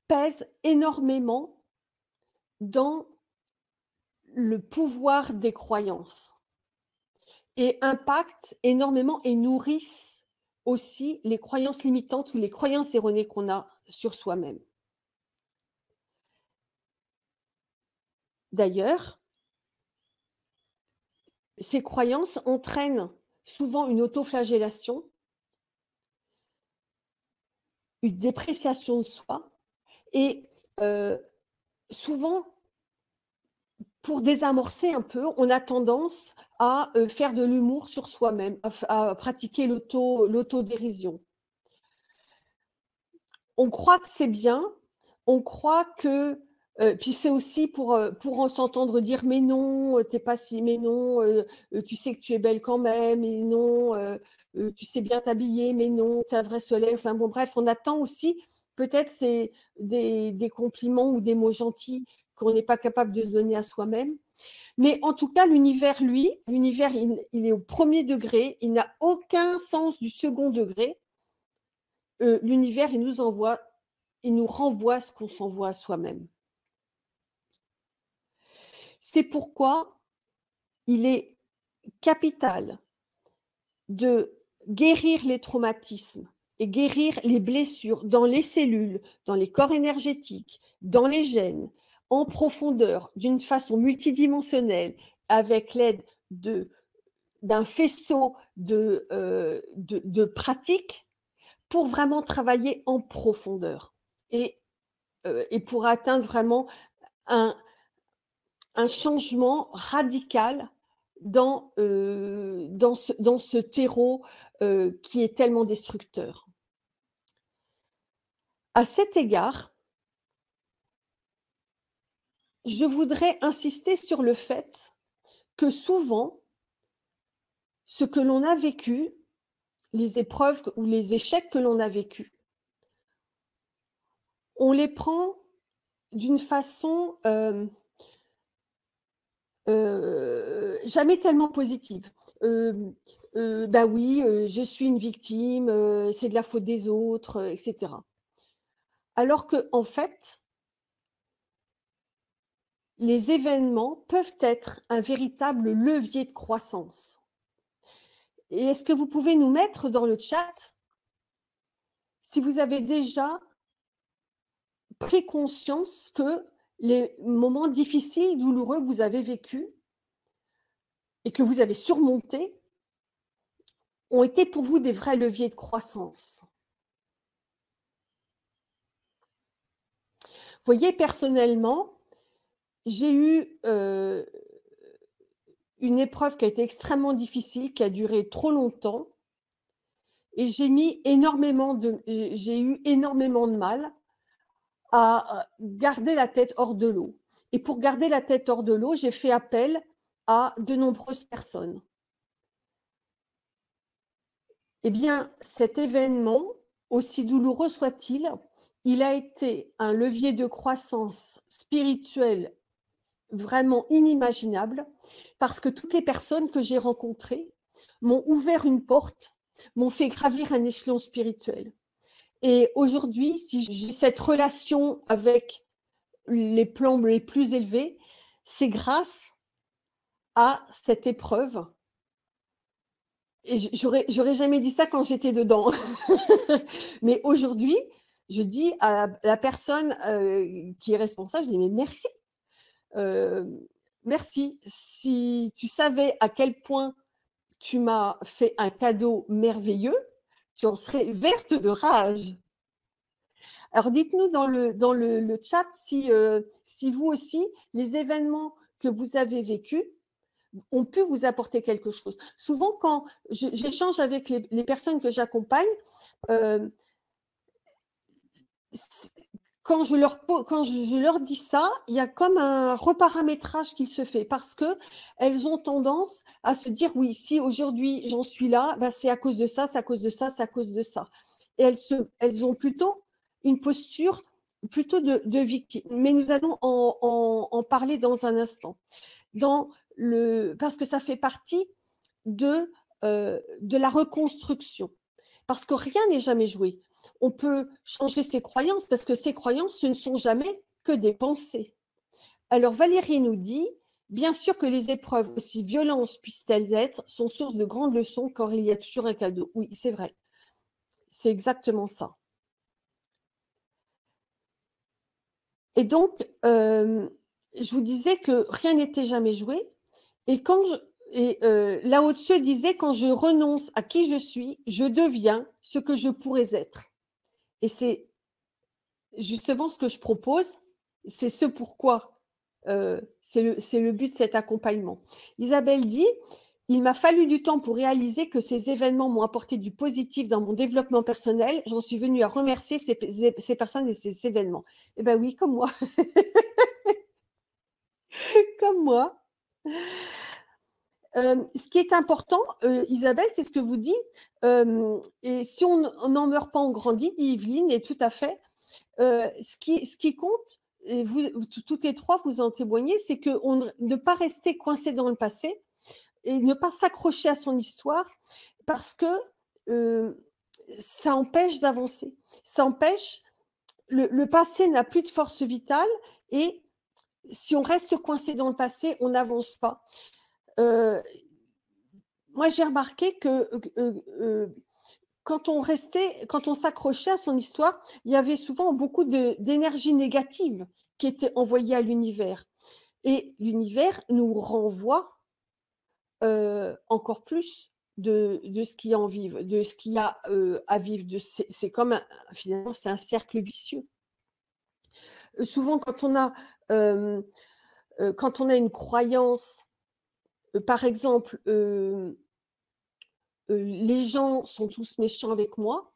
pèse énormément dans le pouvoir des croyances et impactent énormément et nourrissent aussi les croyances limitantes ou les croyances erronées qu'on a sur soi-même. D'ailleurs, ces croyances entraînent souvent une autoflagellation, une dépréciation de soi et souvent, pour désamorcer un peu, on a tendance à faire de l'humour sur soi-même, à pratiquer l'autodérision. On croit que c'est bien, on croit que puis c'est aussi pour s'entendre dire: «Mais non, tu pas si mais non, tu sais que tu es belle quand même, mais non, tu sais bien t'habiller, mais non, tu as un vrai soleil». Enfin bon, bref, on attend aussi peut-être c'est des compliments ou des mots gentils qu'on n'est pas capable de se donner à soi-même. Mais en tout cas, l'univers, lui, l'univers, il est au premier degré, il n'a aucun sens du second degré. L'univers, il nous renvoie ce qu'on s'envoie à soi-même. C'est pourquoi il est capital de guérir les traumatismes et guérir les blessures dans les cellules, dans les corps énergétiques, dans les gènes, en profondeur, d'une façon multidimensionnelle, avec l'aide d'un faisceau de pratiques pour vraiment travailler en profondeur et pour atteindre vraiment un changement radical dans ce terreau qui est tellement destructeur. À cet égard, je voudrais insister sur le fait que souvent, ce que l'on a vécu, les épreuves ou les échecs que l'on a vécus, on les prend d'une façon jamais tellement positive. Bah oui, je suis une victime, c'est de la faute des autres, etc. Alors qu'en fait, les événements peuvent être un véritable levier de croissance. Et est-ce que vous pouvez nous mettre dans le chat si vous avez déjà pris conscience que les moments difficiles, douloureux que vous avez vécus et que vous avez surmontés ont été pour vous des vrais leviers de croissance? Vous voyez, personnellement, j'ai eu une épreuve qui a été extrêmement difficile, qui a duré trop longtemps et j'ai eu énormément de mal à garder la tête hors de l'eau. Et pour garder la tête hors de l'eau, j'ai fait appel à de nombreuses personnes. Eh bien, cet événement, aussi douloureux soit-il, il a été un levier de croissance spirituelle vraiment inimaginable, parce que toutes les personnes que j'ai rencontrées m'ont ouvert une porte, m'ont fait gravir un échelon spirituel. Et aujourd'hui, si j'ai cette relation avec les plans les plus élevés, c'est grâce à cette épreuve. Et j'aurais jamais dit ça quand j'étais dedans. Mais aujourd'hui, je dis à la personne qui est responsable, je dis mais merci. Merci. Si tu savais à quel point tu m'as fait un cadeau merveilleux, tu en serais verte de rage. Alors dites-nous dans le chat si vous aussi, les événements que vous avez vécus ont pu vous apporter quelque chose. Souvent, quand j'échange avec les personnes que j'accompagne, euh, quand je leur dis ça, il y a comme un reparamétrage qui se fait parce qu'elles ont tendance à se dire oui, si aujourd'hui j'en suis là, ben c'est à cause de ça, c'est à cause de ça, c'est à cause de ça. Et elles ont plutôt une posture plutôt de victime. Mais nous allons en parler dans un instant. Parce que ça fait partie de la reconstruction. Parce que rien n'est jamais joué. On peut changer ses croyances parce que ces croyances, ce ne sont jamais que des pensées. Alors Valérie nous dit, bien sûr que les épreuves, aussi violentes puissent-elles être, sont source de grandes leçons car il y a toujours un cadeau. Oui, c'est vrai. C'est exactement ça. Et donc, je vous disais que rien n'était jamais joué. Et Lao Tse disait, quand je renonce à qui je suis, je deviens ce que je pourrais être. Et c'est justement ce que je propose, c'est ce pourquoi, c'est le but de cet accompagnement. Isabelle dit, il m'a fallu du temps pour réaliser que ces événements m'ont apporté du positif dans mon développement personnel. J'en suis venue à remercier ces personnes et ces événements. Eh bien oui, comme moi. Comme moi. Ce qui est important, Isabelle, c'est ce que vous dites. Et si on n'en meurt pas, on grandit, dit Yveline, et tout à fait. Ce qui compte, et toutes les trois, vous en témoignez, c'est ne pas rester coincé dans le passé et ne pas s'accrocher à son histoire parce que ça empêche d'avancer. Ça empêche, le passé n'a plus de force vitale et si on reste coincé dans le passé, on n'avance pas. Moi, j'ai remarqué que quand on s'accrochait à son histoire, il y avait souvent beaucoup d'énergie négative qui était envoyée à l'univers. Et l'univers nous renvoie encore plus de ce qu'il y a en vivre, de ce qu'il y a à vivre. C'est comme finalement, c'est un cercle vicieux. Souvent, quand on a une croyance, par exemple, les gens sont tous méchants avec moi.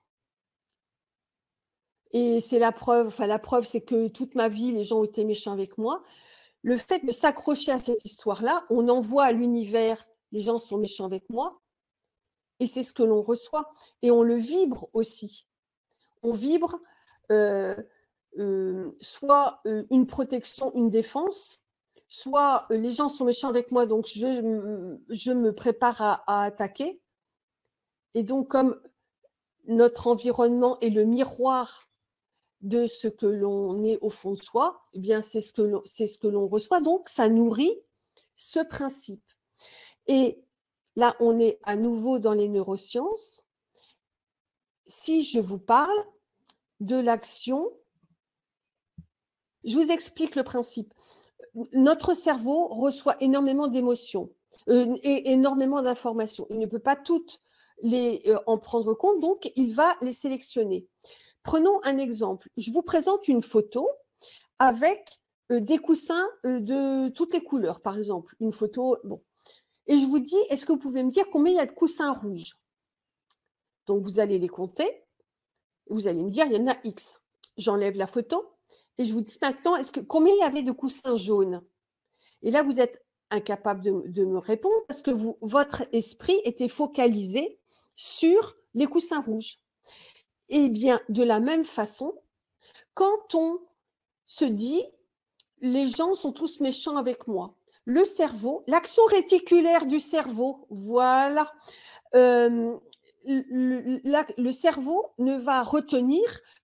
Et c'est la preuve, c'est que toute ma vie, les gens ont été méchants avec moi. Le fait de s'accrocher à cette histoire-là, on envoie à l'univers, les gens sont méchants avec moi, et c'est ce que l'on reçoit. Et on le vibre aussi. On vibre soit une protection, une défense, soit les gens sont méchants avec moi, donc je me prépare à attaquer. Et donc, comme notre environnement est le miroir de ce que l'on est au fond de soi, eh bien c'est ce que l'on reçoit. Donc, ça nourrit ce principe. Et là, on est à nouveau dans les neurosciences. Si je vous parle de l'action, je vous explique le principe. Notre cerveau reçoit énormément d'émotions et énormément d'informations. Il ne peut pas toutes en prendre compte, donc il va les sélectionner. Prenons un exemple. Je vous présente une photo avec des coussins de toutes les couleurs, par exemple. Une photo, bon. Et je vous dis, est-ce que vous pouvez me dire combien il y a de coussins rouges? Donc, vous allez les compter. Vous allez me dire, il y en a X. J'enlève la photo et je vous dis maintenant, combien il y avait de coussins jaunes? Et là, vous êtes incapable de me répondre parce que votre esprit était focalisé sur les coussins rouges. Eh bien, de la même façon, Quand on se dit: «Les gens sont tous méchants avec moi», le cerveau, l'action réticulaire du cerveau, voilà, hem, le cerveau ne va retenir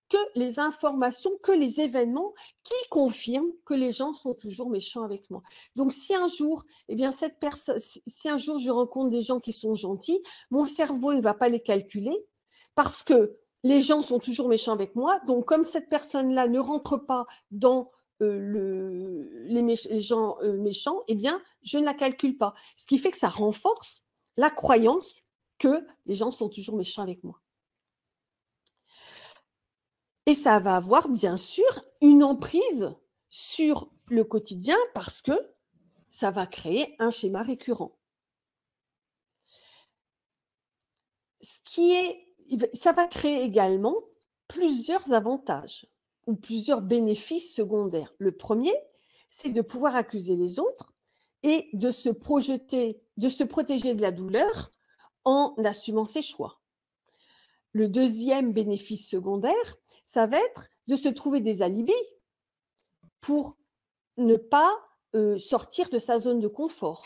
que les informations, que les événements qui confirment que les gens sont toujours méchants avec moi. Donc si un jour, eh bien cette personne si un jour je rencontre des gens qui sont gentils, mon cerveau ne va pas les calculer parce que les gens sont toujours méchants avec moi. Donc comme cette personne-là ne rentre pas dans, les gens, méchants, eh bien je ne la calcule pas. Ce qui fait que ça renforce la croyance que les gens sont toujours méchants avec moi. Et ça va avoir bien sûr une emprise sur le quotidien parce que ça va créer un schéma récurrent. Ça va créer également plusieurs avantages ou plusieurs bénéfices secondaires. Le premier, c'est de pouvoir accuser les autres et de se projeter, de se protéger de la douleur en assumant ses choix. Le deuxième bénéfice secondaire, ça va être de se trouver des alibis pour ne pas sortir de sa zone de confort.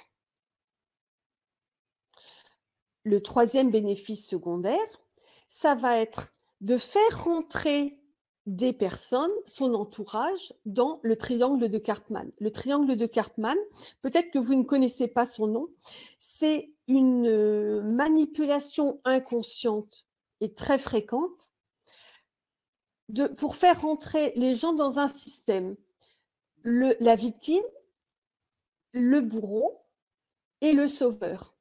Le troisième bénéfice secondaire, ça va être de faire rentrer des personnes, son entourage, dans le triangle de Karpman. Le triangle de Karpman, peut-être que vous ne connaissez pas son nom, c'est une manipulation inconsciente et très fréquente pour faire rentrer les gens dans un système. La victime, le bourreau et le sauveur.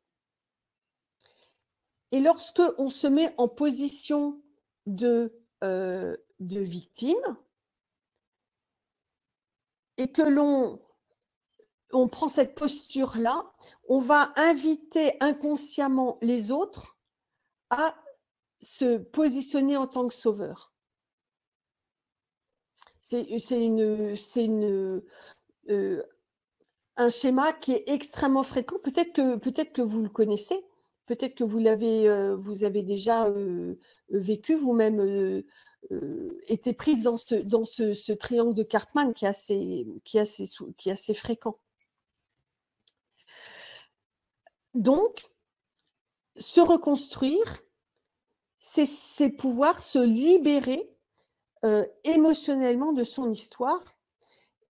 Et lorsque on se met en position de victime et que on prend cette posture-là, on va inviter inconsciemment les autres à se positionner en tant que sauveur. C'est un schéma qui est extrêmement fréquent. Peut-être que vous le connaissez, peut-être que vous avez déjà vécu vous-même, été prise dans ce triangle de Karpman qui est assez fréquent. Donc, se reconstruire, c'est pouvoir se libérer émotionnellement de son histoire.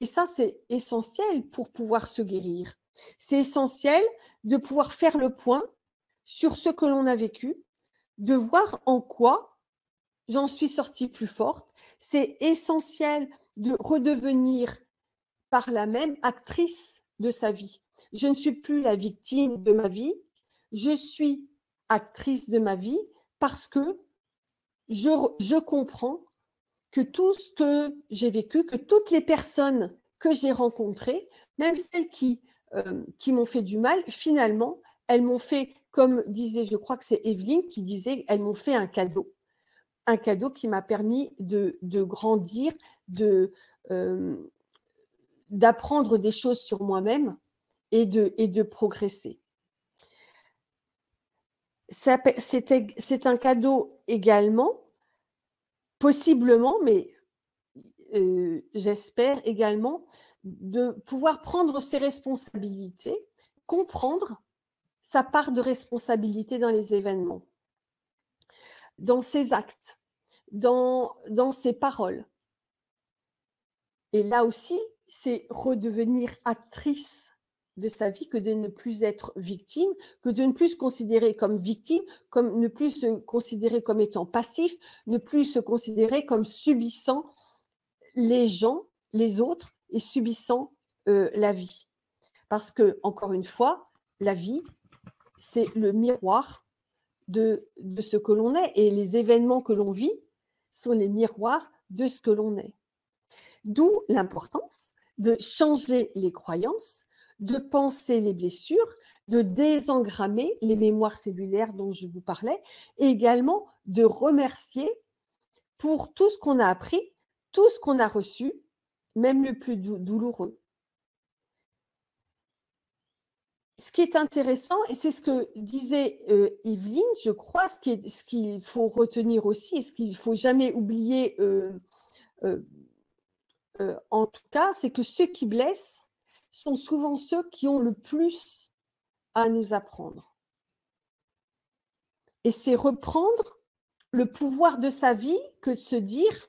Et ça, c'est essentiel pour pouvoir se guérir. C'est essentiel de pouvoir faire le point sur ce que l'on a vécu, de voir en quoi j'en suis sortie plus forte. C'est essentiel de redevenir par la même actrice de sa vie. Je ne suis plus la victime de ma vie, je suis actrice de ma vie parce que je comprends que tout ce que j'ai vécu, que toutes les personnes que j'ai rencontrées, même celles qui m'ont fait du mal, finalement, elles m'ont fait, comme disait, je crois que c'est Evelyne qui disait, elles m'ont fait un cadeau qui m'a permis de grandir, d'apprendre des choses sur moi-même et de progresser. C'est un cadeau également, possiblement, mais j'espère également, de pouvoir prendre ses responsabilités, comprendre sa part de responsabilité dans les événements, dans ses actes, dans ses paroles. Et là aussi, c'est redevenir actrice de sa vie, que de ne plus être victime, que de ne plus se considérer comme victime, comme ne plus se considérer comme étant passif, ne plus se considérer comme subissant les gens, les autres, et subissant la vie. Parce que, encore une fois, la vie, c'est le miroir de ce que l'on est, et les événements que l'on vit sont les miroirs de ce que l'on est. D'où l'importance de changer les croyances, de penser les blessures, de désengrammer les mémoires cellulaires dont je vous parlais, et également de remercier pour tout ce qu'on a appris, tout ce qu'on a reçu, même le plus douloureux. Ce qui est intéressant, et c'est ce que disait Evelyne, je crois, ce qu'il faut retenir aussi, et ce qu'il ne faut jamais oublier en tout cas, c'est que ceux qui blessent sont souvent ceux qui ont le plus à nous apprendre. Et c'est reprendre le pouvoir de sa vie que de se dire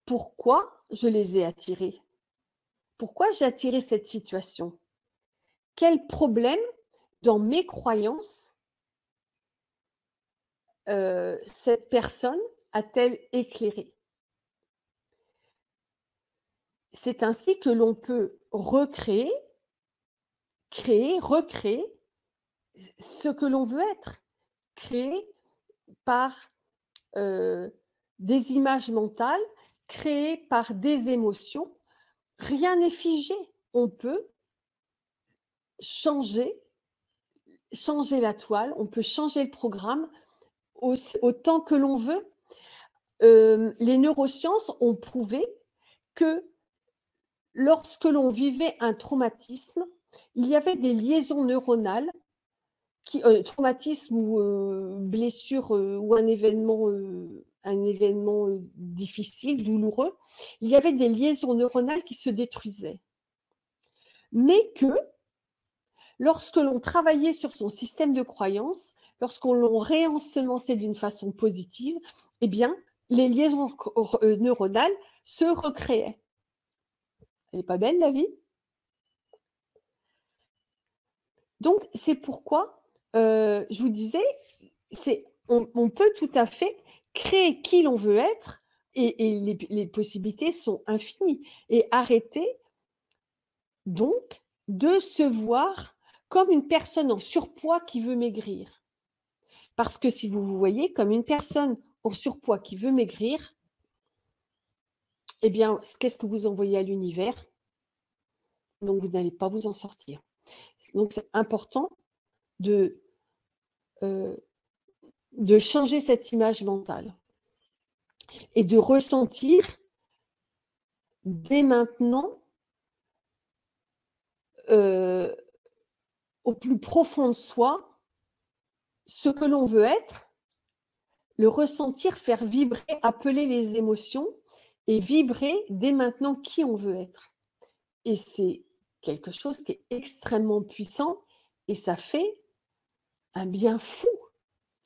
pourquoi je les ai attirés, pourquoi j'ai attiré cette situation, quel problème dans mes croyances cette personne a-t-elle éclairé. C'est ainsi que l'on peut recréer, créer, recréer ce que l'on veut être, créé par des images mentales, créées par des émotions. Rien n'est figé. On peut changer la toile, on peut changer le programme autant que l'on veut. Les neurosciences ont prouvé que lorsque l'on vivait un traumatisme, il y avait des liaisons neuronales traumatisme ou blessure ou un événement difficile, douloureux, il y avait des liaisons neuronales qui se détruisaient. Mais que lorsque l'on travaillait sur son système de croyance, lorsqu'on l'on réensemençait d'une façon positive, eh bien, les liaisons neuronales se recréaient. Elle n'est pas belle, la vie? Donc, c'est pourquoi je vous disais, on peut tout à fait créer qui l'on veut être et les possibilités sont infinies. Et arrêter donc de se voir comme une personne en surpoids qui veut maigrir. Parce que si vous vous voyez comme une personne en surpoids qui veut maigrir, eh bien, qu'est-ce que vous envoyez à l'univers? Donc, vous n'allez pas vous en sortir. Donc, c'est important de changer cette image mentale et de ressentir dès maintenant, au plus profond de soi, ce que l'on veut être, le ressentir, faire vibrer, appeler les émotions et vibrer dès maintenant qui on veut être. Et c'est quelque chose qui est extrêmement puissant et ça fait un bien fou.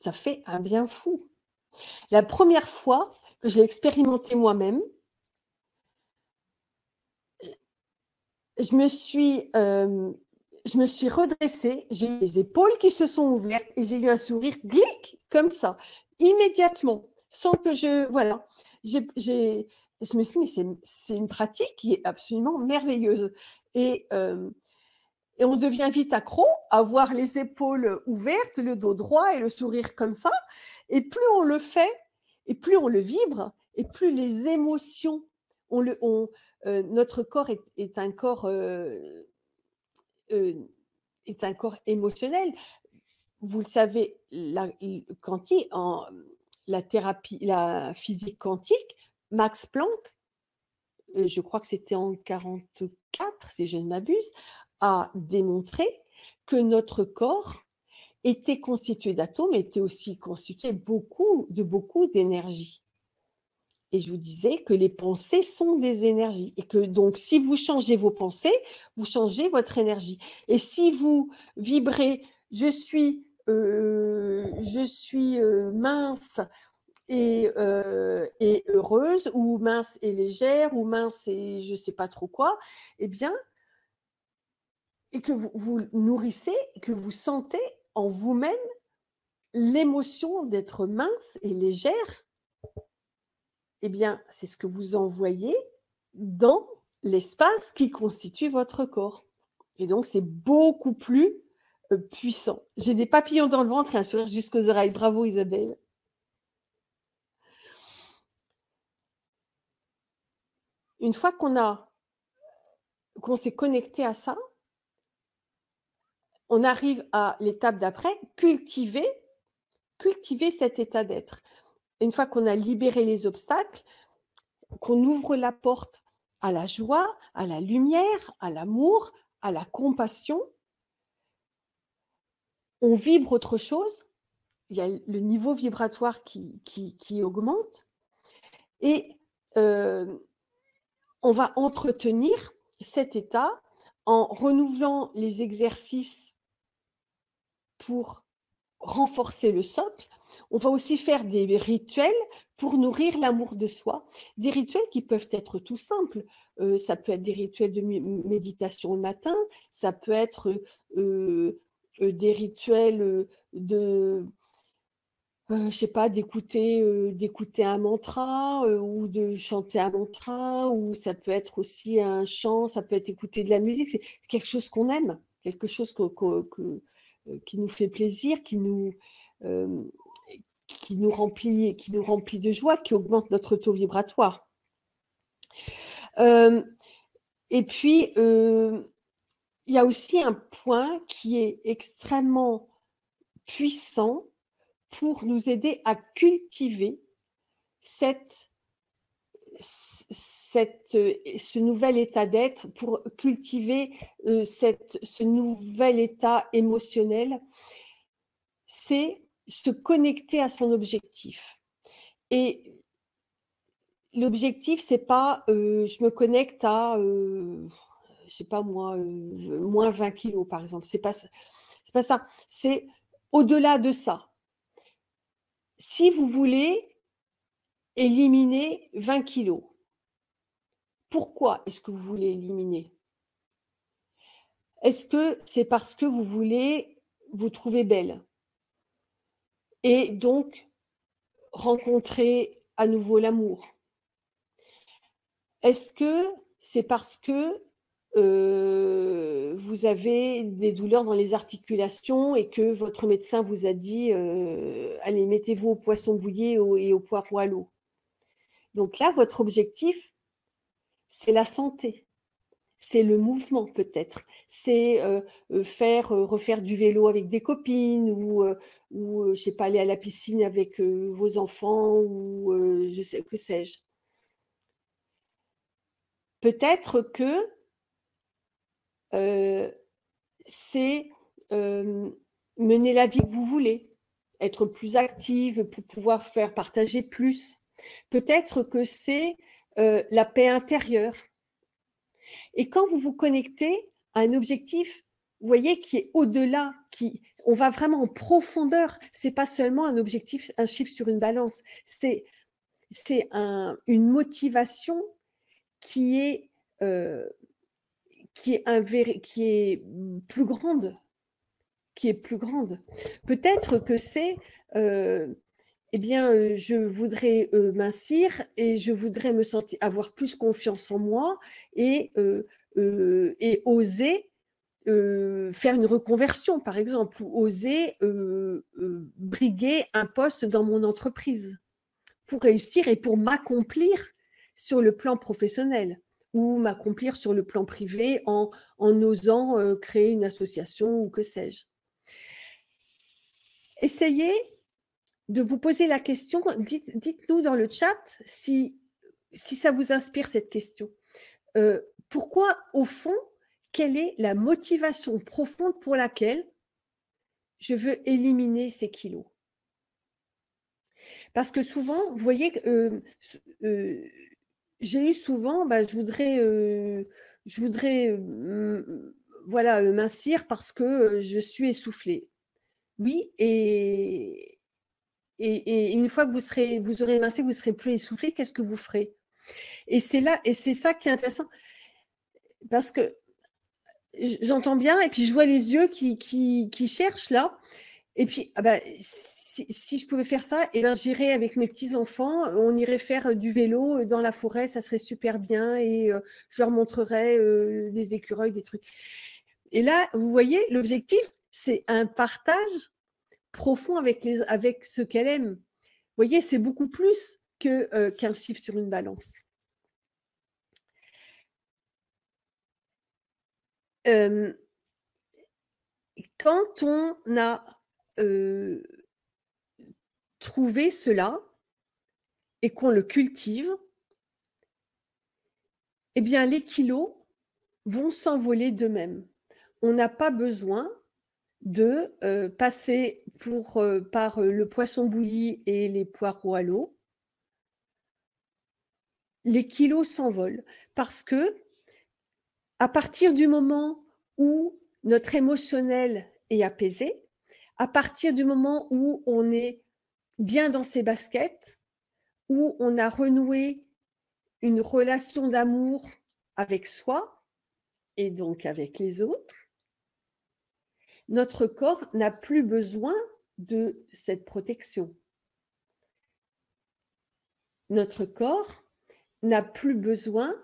Ça fait un bien fou. La première fois que j'ai expérimenté moi-même, je me suis redressée, j'ai eu les épaules qui se sont ouvertes et j'ai eu un sourire glic, comme ça, immédiatement, sans que je… Voilà. Je me suis dit, mais c'est une pratique qui est absolument merveilleuse. Et on devient vite accro à voir les épaules ouvertes, le dos droit et le sourire comme ça. Et plus on le fait, et plus on le vibre, et plus les émotions, notre corps est un corps émotionnel. Vous le savez, la physique quantique, Max Planck, je crois que c'était en 1944, si je ne m'abuse, a démontré que notre corps était constitué d'atomes, était aussi constitué de beaucoup d'énergie. Et je vous disais que les pensées sont des énergies. Et que donc, si vous changez vos pensées, vous changez votre énergie. Et si vous vibrez « je suis mince et heureuse » ou « mince et légère » ou « mince et je ne sais pas trop quoi », eh bien, et que vous nourrissez, que vous sentez en vous-même l'émotion d'être mince et légère, eh bien, c'est ce que vous envoyez dans l'espace qui constitue votre corps. Et donc, c'est beaucoup plus puissant. J'ai des papillons dans le ventre et un sourire jusqu'aux oreilles. Bravo, Isabelle. Une fois qu'on s'est connecté à ça, on arrive à l'étape d'après, cultiver cet état d'être. Une fois qu'on a libéré les obstacles, qu'on ouvre la porte à la joie, à la lumière, à l'amour, à la compassion, on vibre autre chose, il y a le niveau vibratoire qui augmente et on va entretenir cet état en renouvelant les exercices pour renforcer le socle. On va aussi faire des rituels pour nourrir l'amour de soi. Des rituels qui peuvent être tout simples. Ça peut être des rituels de méditation le matin, ça peut être des rituels je sais pas, d'écouter un mantra ou de chanter un mantra, ou ça peut être aussi un chant, ça peut être écouter de la musique. C'est quelque chose qu'on aime, quelque chose qui nous fait plaisir, euh, qui nous remplit de joie, qui augmente notre taux vibratoire. Euh, et puis, il y a aussi un point qui est extrêmement puissant pour nous aider à cultiver ce nouvel état d'être, pour cultiver ce nouvel état émotionnel, c'est se connecter à son objectif. Et l'objectif, c'est pas je me connecte à, je sais pas moi, moins 20 kilos par exemple. C'est pas ça. C'est au-delà de ça. Si vous voulez éliminer 20 kilos, pourquoi est-ce que vous voulez éliminer? Est-ce que c'est parce que vous voulez vous trouver belle et donc rencontrer à nouveau l'amour? Est-ce que c'est parce que vous avez des douleurs dans les articulations et que votre médecin vous a dit allez, mettez-vous au poisson bouillé et au poireau à l'eau? Donc là, votre objectif, c'est la santé. C'est le mouvement peut-être, c'est refaire du vélo avec des copines ou je sais pas, aller à la piscine avec vos enfants ou je sais, que sais-je. Peut-être que c'est mener la vie que vous voulez, être plus active pour pouvoir faire partager plus. Peut-être que c'est la paix intérieure. Et quand vous vous connectez à un objectif, vous voyez, qui est au-delà, on va vraiment en profondeur. C'est pas seulement un objectif, un chiffre sur une balance. C'est une motivation qui est euh, qui est plus grande, qui est plus grande. Peut-être que c'est eh bien, je voudrais mincir et je voudrais me sentir avoir plus confiance en moi et oser faire une reconversion, par exemple, ou oser briguer un poste dans mon entreprise pour réussir et pour m'accomplir sur le plan professionnel ou m'accomplir sur le plan privé en osant créer une association ou que sais-je. Essayez de vous poser la question, dites-nous dans le chat si ça vous inspire cette question. Pourquoi, au fond, quelle est la motivation profonde pour laquelle je veux éliminer ces kilos? Parce que souvent, vous voyez, j'ai eu souvent, je voudrais voilà, mincir parce que je suis essoufflée. Oui, et une fois que vous aurez mincé, vous serez plus essoufflé, qu'est-ce que vous ferez? Et c'est ça qui est intéressant, parce que j'entends bien, et puis je vois les yeux qui cherchent là. Et puis, si je pouvais faire ça, eh ben, j'irais avec mes petits-enfants, on irait faire du vélo dans la forêt, ça serait super bien, et je leur montrerais des écureuils, des trucs. Et là, vous voyez, l'objectif, c'est un partage profond avec ce qu'elle aime. Vous voyez, c'est beaucoup plus qu'un chiffre sur une balance. Quand on a trouvé cela et qu'on le cultive, eh bien, les kilos vont s'envoler d'eux-mêmes. On n'a pas besoin de passer par le poisson bouilli et les poireaux à l'eau. les kilos s'envolent parce que à partir du moment où notre émotionnel est apaisé, à partir du moment où on est bien dans ses baskets, où on a renoué une relation d'amour avec soi et donc avec les autres, notre corps n'a plus besoin de cette protection. Notre corps n'a plus besoin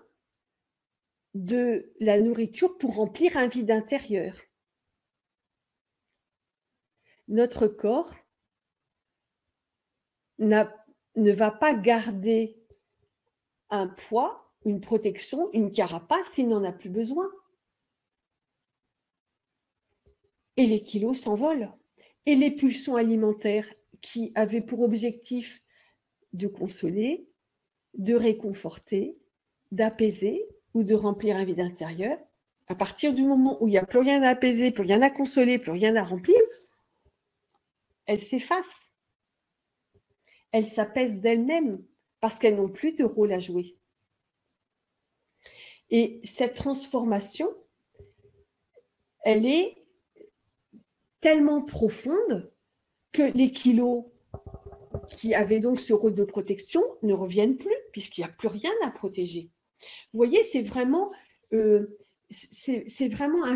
de la nourriture pour remplir un vide intérieur. Notre corps ne va pas garder un poids, une protection, une carapace s'il n'en a plus besoin. Et les kilos s'envolent. Et les pulsions alimentaires qui avaient pour objectif de consoler, de réconforter, d'apaiser ou de remplir un vide intérieur, à partir du moment où il n'y a plus rien à apaiser, plus rien à consoler, plus rien à remplir, elles s'effacent. Elles s'apaisent d'elles-mêmes parce qu'elles n'ont plus de rôle à jouer. Et cette transformation, elle est tellement profonde que les kilos qui avaient donc ce rôle de protection ne reviennent plus puisqu'il n'y a plus rien à protéger. Vous voyez, c'est vraiment un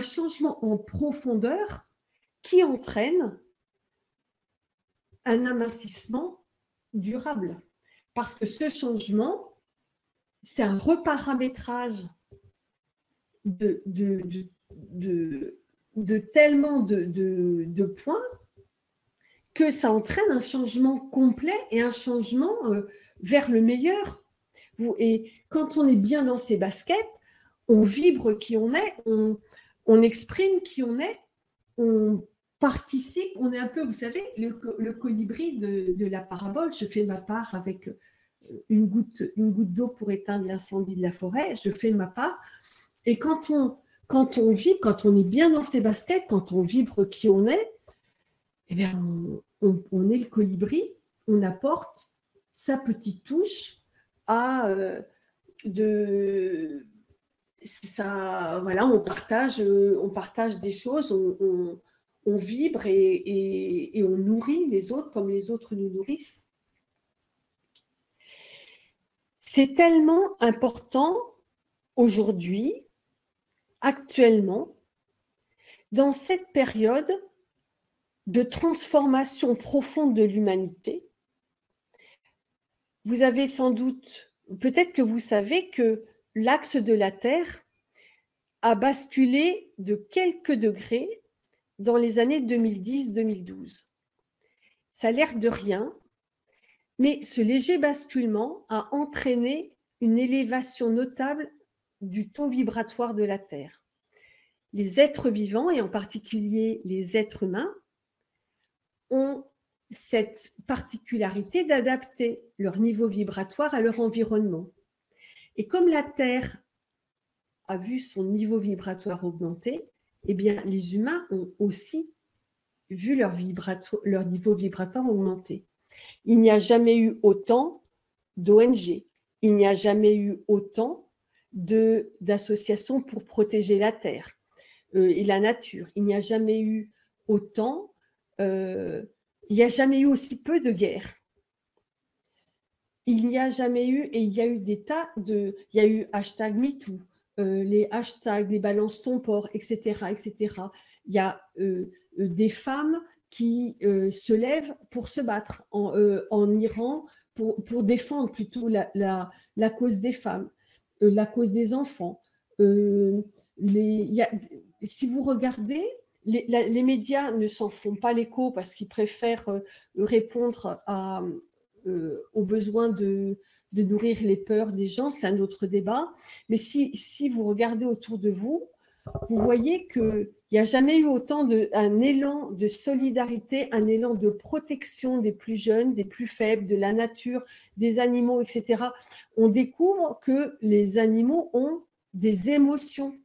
changement en profondeur qui entraîne un amincissement durable. Parce que ce changement, c'est un reparamétrage de tellement de points que ça entraîne un changement complet et un changement vers le meilleur. Et quand on est bien dans ses baskets, on vibre qui on est, on exprime qui on est, on participe, on est un peu, vous savez, le colibri de la parabole. Je fais ma part avec une goutte d'eau pour éteindre l'incendie de la forêt, je fais ma part. Et quand on vibre, quand on est bien dans ses baskets, quand on vibre qui on est, eh bien, on est le colibri, on apporte sa petite touche à voilà, on partage des choses, on vibre et on nourrit les autres comme les autres nous nourrissent. C'est tellement important aujourd'hui, actuellement, dans cette période de transformation profonde de l'humanité. Vous avez sans doute, peut-être que vous savez que l'axe de la Terre a basculé de quelques degrés dans les années 2010-2012. Ça a l'air de rien, mais ce léger basculement a entraîné une élévation notable du taux vibratoire de la Terre. Les êtres vivants, et en particulier les êtres humains, ont cette particularité d'adapter leur niveau vibratoire à leur environnement. Et comme la Terre a vu son niveau vibratoire augmenter, eh bien, les humains ont aussi vu leur niveau vibratoire augmenter. Il n'y a jamais eu autant d'ONG, il n'y a jamais eu autant d'associations pour protéger la Terre et la nature. Il n'y a jamais eu autant, il n'y a jamais eu aussi peu de guerres. Il n'y a jamais eu, et il y a eu des tas il y a eu #MeToo, les hashtags, les balances ton porc, etc., etc. Il y a des femmes qui se lèvent pour se battre en Iran, pour défendre plutôt la cause des femmes, la cause des enfants. Si vous regardez, les médias ne s'en font pas l'écho parce qu'ils préfèrent répondre aux besoins de nourrir les peurs des gens, c'est un autre débat. Mais si vous regardez autour de vous, vous voyez qu'il n'y a jamais eu autant un élan de solidarité, un élan de protection des plus jeunes, des plus faibles, de la nature, des animaux, etc. On découvre que les animaux ont des émotions.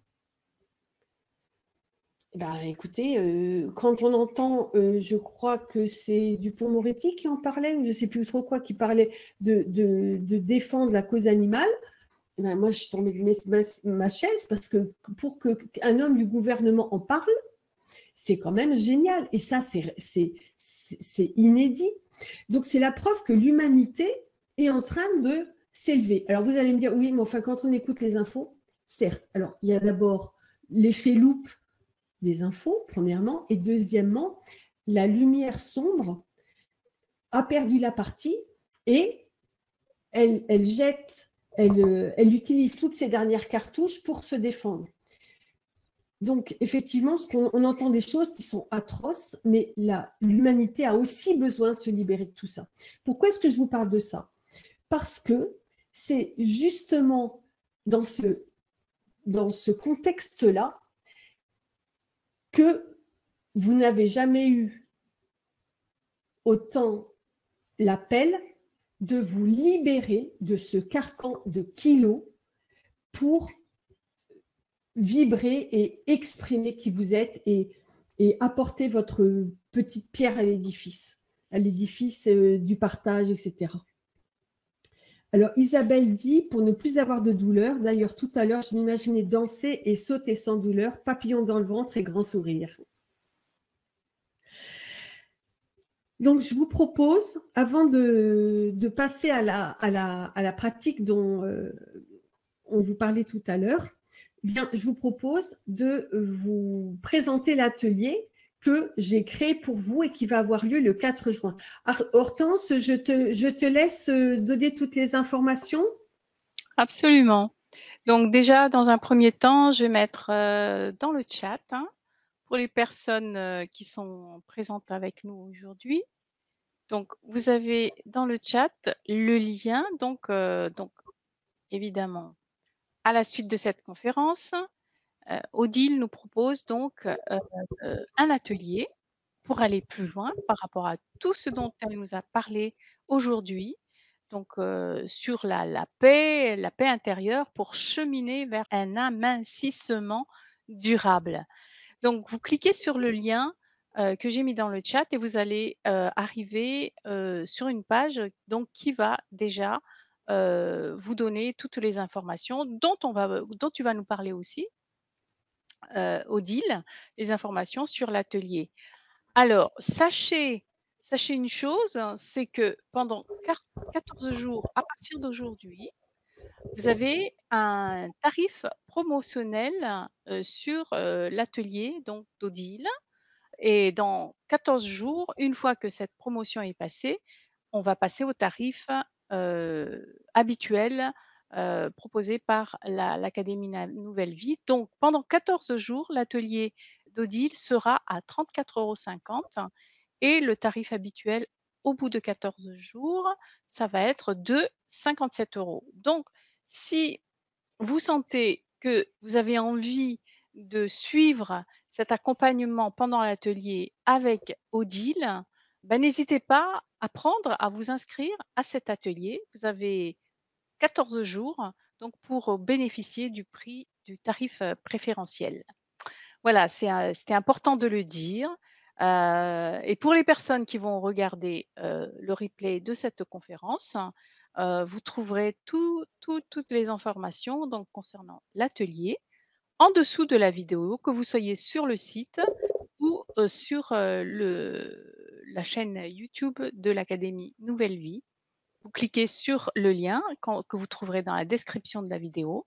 Bah, écoutez, quand on entend, je crois que c'est Dupond-Moretti qui en parlait ou je ne sais plus trop quoi, qui parlait de défendre la cause animale, eh ben, moi je suis tombée de ma chaise parce que pour qu'un homme du gouvernement en parle, c'est quand même génial et ça c'est inédit. Donc c'est la preuve que l'humanité est en train de s'élever. Alors vous allez me dire, oui, mais enfin quand on écoute les infos, certes. Alors il y a d'abord l'effet loupe des infos, premièrement, et deuxièmement, la lumière sombre a perdu la partie et elle jette, elle utilise toutes ses dernières cartouches pour se défendre. Donc, effectivement, on entend des choses qui sont atroces, mais l'humanité a aussi besoin de se libérer de tout ça. Pourquoi est-ce que je vous parle de ça? Parce que c'est justement dans ce contexte-là que vous n'avez jamais eu autant l'appel de vous libérer de ce carcan de kilos pour vibrer et exprimer qui vous êtes et apporter votre petite pierre à l'édifice du partage, etc. Alors Isabelle dit, pour ne plus avoir de douleur, d'ailleurs tout à l'heure je m'imaginais danser et sauter sans douleur, papillon dans le ventre et grand sourire. Donc, je vous propose, avant de passer à la pratique dont on vous parlait tout à l'heure, bien, je vous propose de vous présenter l'atelier que j'ai créé pour vous et qui va avoir lieu le 4 juin. Hortense, je te laisse donner toutes les informations. Absolument. Donc déjà, dans un premier temps, je vais mettre, dans le chat, hein, pour les personnes, qui sont présentes avec nous aujourd'hui. Donc vous avez dans le chat le lien donc évidemment à la suite de cette conférence, Odile nous propose donc, un atelier pour aller plus loin par rapport à tout ce dont elle nous a parlé aujourd'hui. Donc, sur la paix intérieure pour cheminer vers un amincissement durable. Donc vous cliquez sur le lien, que j'ai mis dans le chat et vous allez, arriver, sur une page donc qui va déjà, vous donner toutes les informations dont tu vas nous parler aussi, Odile, les informations sur l'atelier. Alors, sachez une chose, c'est que pendant 14 jours à partir d'aujourd'hui, vous avez un tarif promotionnel, sur, l'atelier donc d'Odile et dans 14 jours, une fois que cette promotion est passée, on va passer au tarif, habituel, proposé par l'Académie Nouvelle Vie. Donc pendant 14 jours, l'atelier d'Odile sera à 34,50 € et le tarif habituel au bout de 14 jours, ça va être de 57 €. Donc si vous sentez que vous avez envie de suivre cet accompagnement pendant l'atelier avec Odile, bah, n'hésitez pas à prendre à vous inscrire à cet atelier. Vous avez 14 jours donc pour bénéficier du prix du tarif, préférentiel. Voilà, c'était important de le dire, et pour les personnes qui vont regarder, le replay de cette conférence, vous trouverez toutes les informations donc concernant l'atelier en dessous de la vidéo, que vous soyez sur le site ou, sur, la chaîne YouTube de l'Académie Nouvelle Vie. Vous cliquez sur le lien que vous trouverez dans la description de la vidéo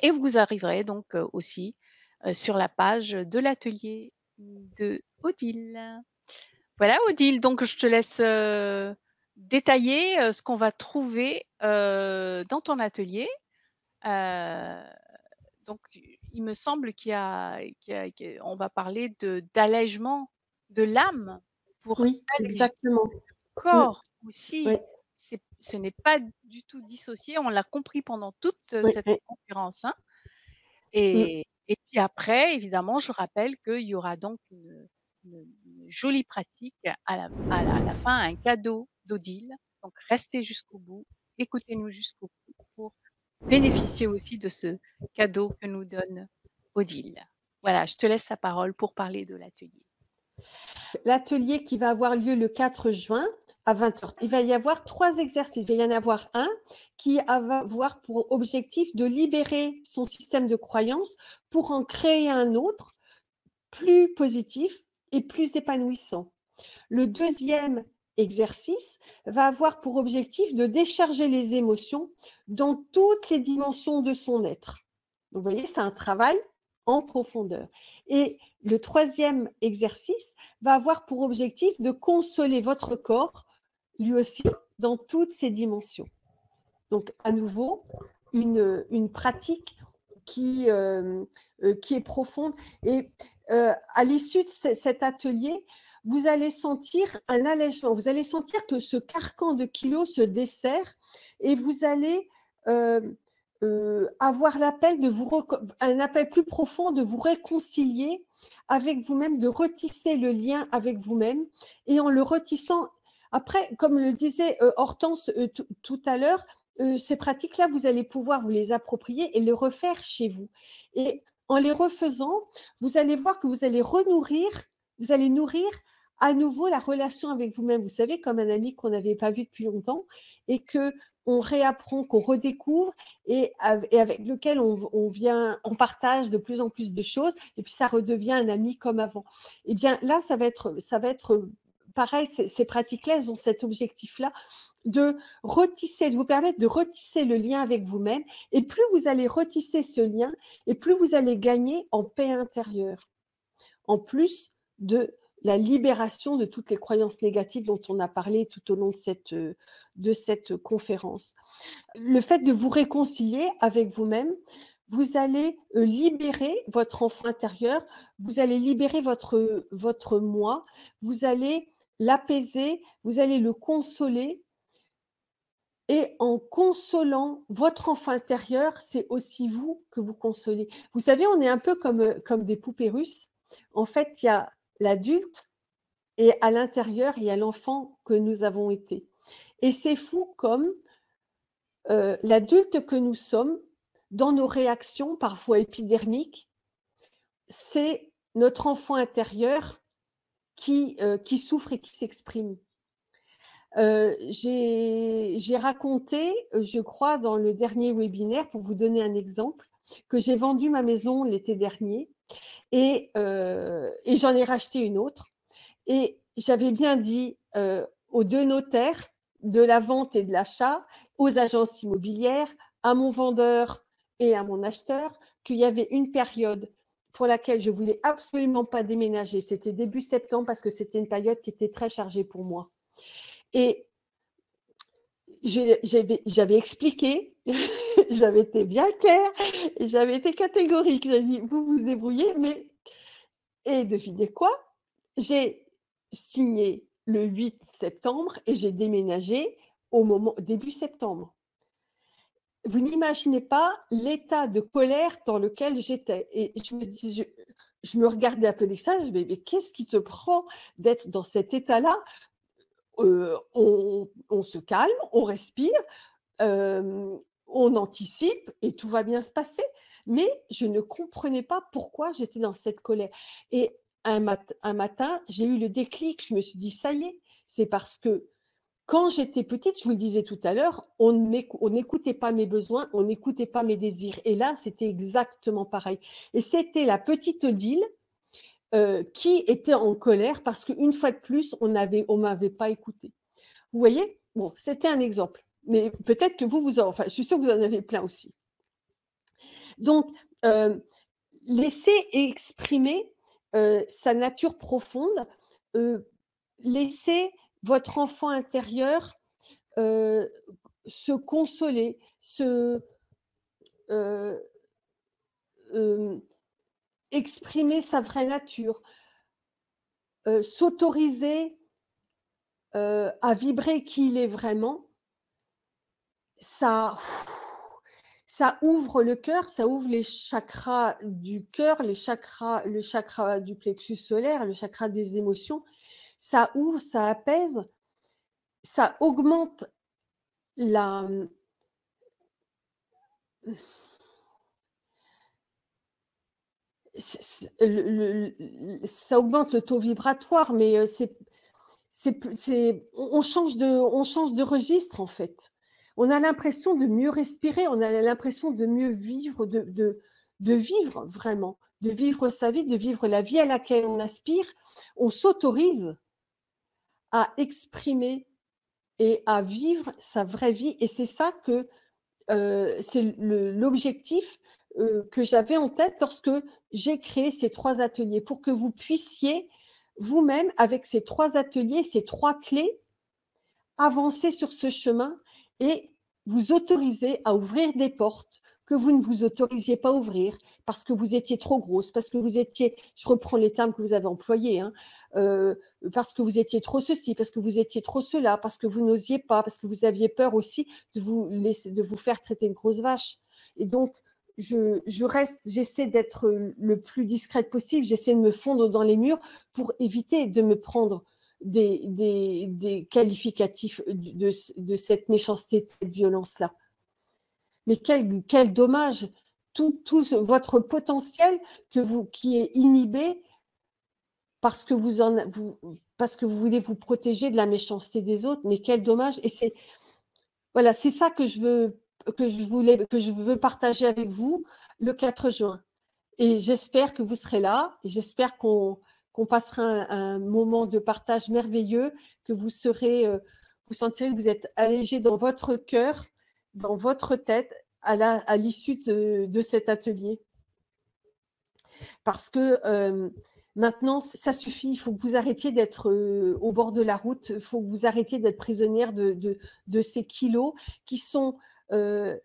et vous arriverez donc, aussi, sur la page de l'atelier de Odile. Voilà Odile, donc je te laisse, détailler, ce qu'on va trouver, dans ton atelier. Heu, donc il me semble qu'on va parler d'allègement de l'âme pour Oui, alléger exactement. le Mm, corps oui, aussi. Ce n'est pas du tout dissocié, on l'a compris pendant toute, oui, cette oui. conférence, hein. Mm. Et puis après, évidemment, je rappelle qu'il y aura donc une jolie pratique à la fin, un cadeau d'Odile. Donc restez jusqu'au bout, écoutez-nous jusqu'au bout pour bénéficier aussi de ce cadeau que nous donne Odile. Voilà, je te laisse la parole pour parler de l'atelier. L'atelier qui va avoir lieu le 4 juin à 20h. Il va y avoir 3 exercices. Il va y en avoir un qui va avoir pour objectif de libérer son système de croyance pour en créer un autre plus positif et plus épanouissant. Le deuxième exercice va avoir pour objectif de décharger les émotions dans toutes les dimensions de son être. Donc, vous voyez, c'est un travail en profondeur. Et le troisième exercice va avoir pour objectif de consoler votre corps, lui aussi, dans toutes ses dimensions. Donc, à nouveau, une pratique qui est profonde. Et à l'issue de cet atelier, vous allez sentir un allègement. Vous allez sentir que ce carcan de kilos se dessert et vous allez avoir un appel plus profond de vous réconcilier avec vous-même, de retisser le lien avec vous-même. Et en le retissant, après, comme le disait Hortense tout à l'heure, ces pratiques-là, vous allez pouvoir vous les approprier et les refaire chez vous. Et en les refaisant, vous allez voir que vous allez vous allez nourrir à nouveau la relation avec vous-même. Vous savez, comme un ami qu'on n'avait pas vu depuis longtemps et que on réapprend, qu'on redécouvre et avec lequel on partage de plus en plus de choses et puis ça redevient un ami comme avant. Et bien là, ça va être pareil, ces pratiques-là, elles ont cet objectif-là de vous permettre de retisser le lien avec vous-même. Et plus vous allez retisser ce lien, et plus vous allez gagner en paix intérieure, en plus de la libération de toutes les croyances négatives dont on a parlé tout au long de cette conférence. Le fait de vous réconcilier avec vous-même, vous allez libérer votre enfant intérieur, vous allez libérer votre moi, vous allez l'apaiser, vous allez le consoler. Et en consolant votre enfant intérieur, c'est aussi vous que vous consolez. Vous savez, on est un peu comme des poupées russes. En fait, il y a l'adulte et à l'intérieur, il y a l'enfant que nous avons été. Et c'est fou comme l'adulte que nous sommes, dans nos réactions, parfois épidermiques, c'est notre enfant intérieur qui souffre et qui s'exprime. J'ai raconté, je crois, dans le dernier webinaire, pour vous donner un exemple, que j'ai vendu ma maison l'été dernier et j'en ai racheté une autre. Et j'avais bien dit aux 2 notaires de la vente et de l'achat, aux agences immobilières, à mon vendeur et à mon acheteur, qu'il y avait une période pour laquelle je voulais absolument pas déménager. C'était début septembre parce que c'était une période qui était très chargée pour moi. Et j'avais expliqué, j'avais été bien claire et j'avais été catégorique. J'avais dit, vous vous débrouillez, mais… Et devinez quoi? J'ai signé le 8 septembre et j'ai déménagé début septembre. Vous n'imaginez pas l'état de colère dans lequel j'étais. Et je me regardais un peu avec ça, je me disais, mais qu'est-ce qui te prend d'être dans cet état-là? On se calme, on respire, on anticipe et tout va bien se passer. Mais je ne comprenais pas pourquoi j'étais dans cette colère. Et un matin, j'ai eu le déclic. Je me suis dit, ça y est, c'est parce que quand j'étais petite, je vous le disais tout à l'heure, on n'écoutait pas mes besoins, on n'écoutait pas mes désirs. Et là, c'était exactement pareil. Et c'était la petite Odile qui était en colère parce qu'une fois de plus, on m'avait pas écouté. Vous voyez? Bon, c'était un exemple. Mais peut-être que enfin, je suis sûre que vous en avez plein aussi. Donc, laissez exprimer sa nature profonde, laissez votre enfant intérieur se consoler, euh, exprimer sa vraie nature, s'autoriser à vibrer qui il est vraiment. Ça ouvre le cœur, ça ouvre les chakras du cœur, le chakra du plexus solaire, le chakra des émotions. Ça ouvre, ça apaise, ça augmente Ça augmente le taux vibratoire, mais on change de registre, en fait. On a l'impression de mieux respirer, on a l'impression de mieux vivre, de vivre vraiment, de vivre sa vie, de vivre la vie à laquelle on aspire. On s'autorise à exprimer et à vivre sa vraie vie, et c'est ça que c'est l'objectif que j'avais en tête lorsque j'ai créé ces 3 ateliers, pour que vous puissiez vous-même, avec ces 3 ateliers, ces 3 clés, avancer sur ce chemin et vous autoriser à ouvrir des portes que vous ne vous autorisiez pas à ouvrir parce que vous étiez trop grosse, parce que vous étiez, je reprends les termes que vous avez employés, hein, parce que vous étiez trop ceci, parce que vous étiez trop cela, parce que vous n'osiez pas, parce que vous aviez peur aussi de vous faire traiter de grosse vache. Et donc, j'essaie d'être le plus discrète possible, j'essaie de me fondre dans les murs pour éviter de me prendre des qualificatifs de cette méchanceté, de cette violence-là. Mais quel dommage, tout votre potentiel qui est inhibé parce que parce que vous voulez vous protéger de la méchanceté des autres, mais quel dommage. Et voilà, c'est ça que je veux partager avec vous le 4 juin. Et j'espère que vous serez là, et j'espère qu'on passera un moment de partage merveilleux, que vous sentirez que vous êtes allégé dans votre cœur, dans votre tête, à l'issue de cet atelier. Parce que maintenant, ça suffit, il faut que vous arrêtiez d'être au bord de la route, il faut que vous arrêtiez d'être prisonnière de ces kilos qui sont la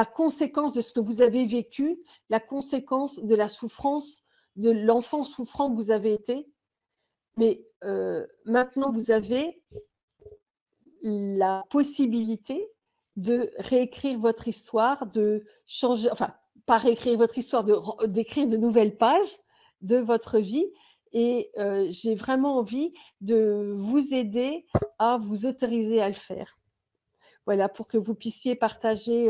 conséquence de ce que vous avez vécu, la conséquence de la souffrance, de l'enfant souffrant que vous avez été. Mais maintenant, vous avez la possibilité de réécrire votre histoire, de changer, enfin, pas réécrire votre histoire, d'écrire de nouvelles pages de votre vie. Et j'ai vraiment envie de vous aider à vous autoriser à le faire. Voilà, pour que vous puissiez partager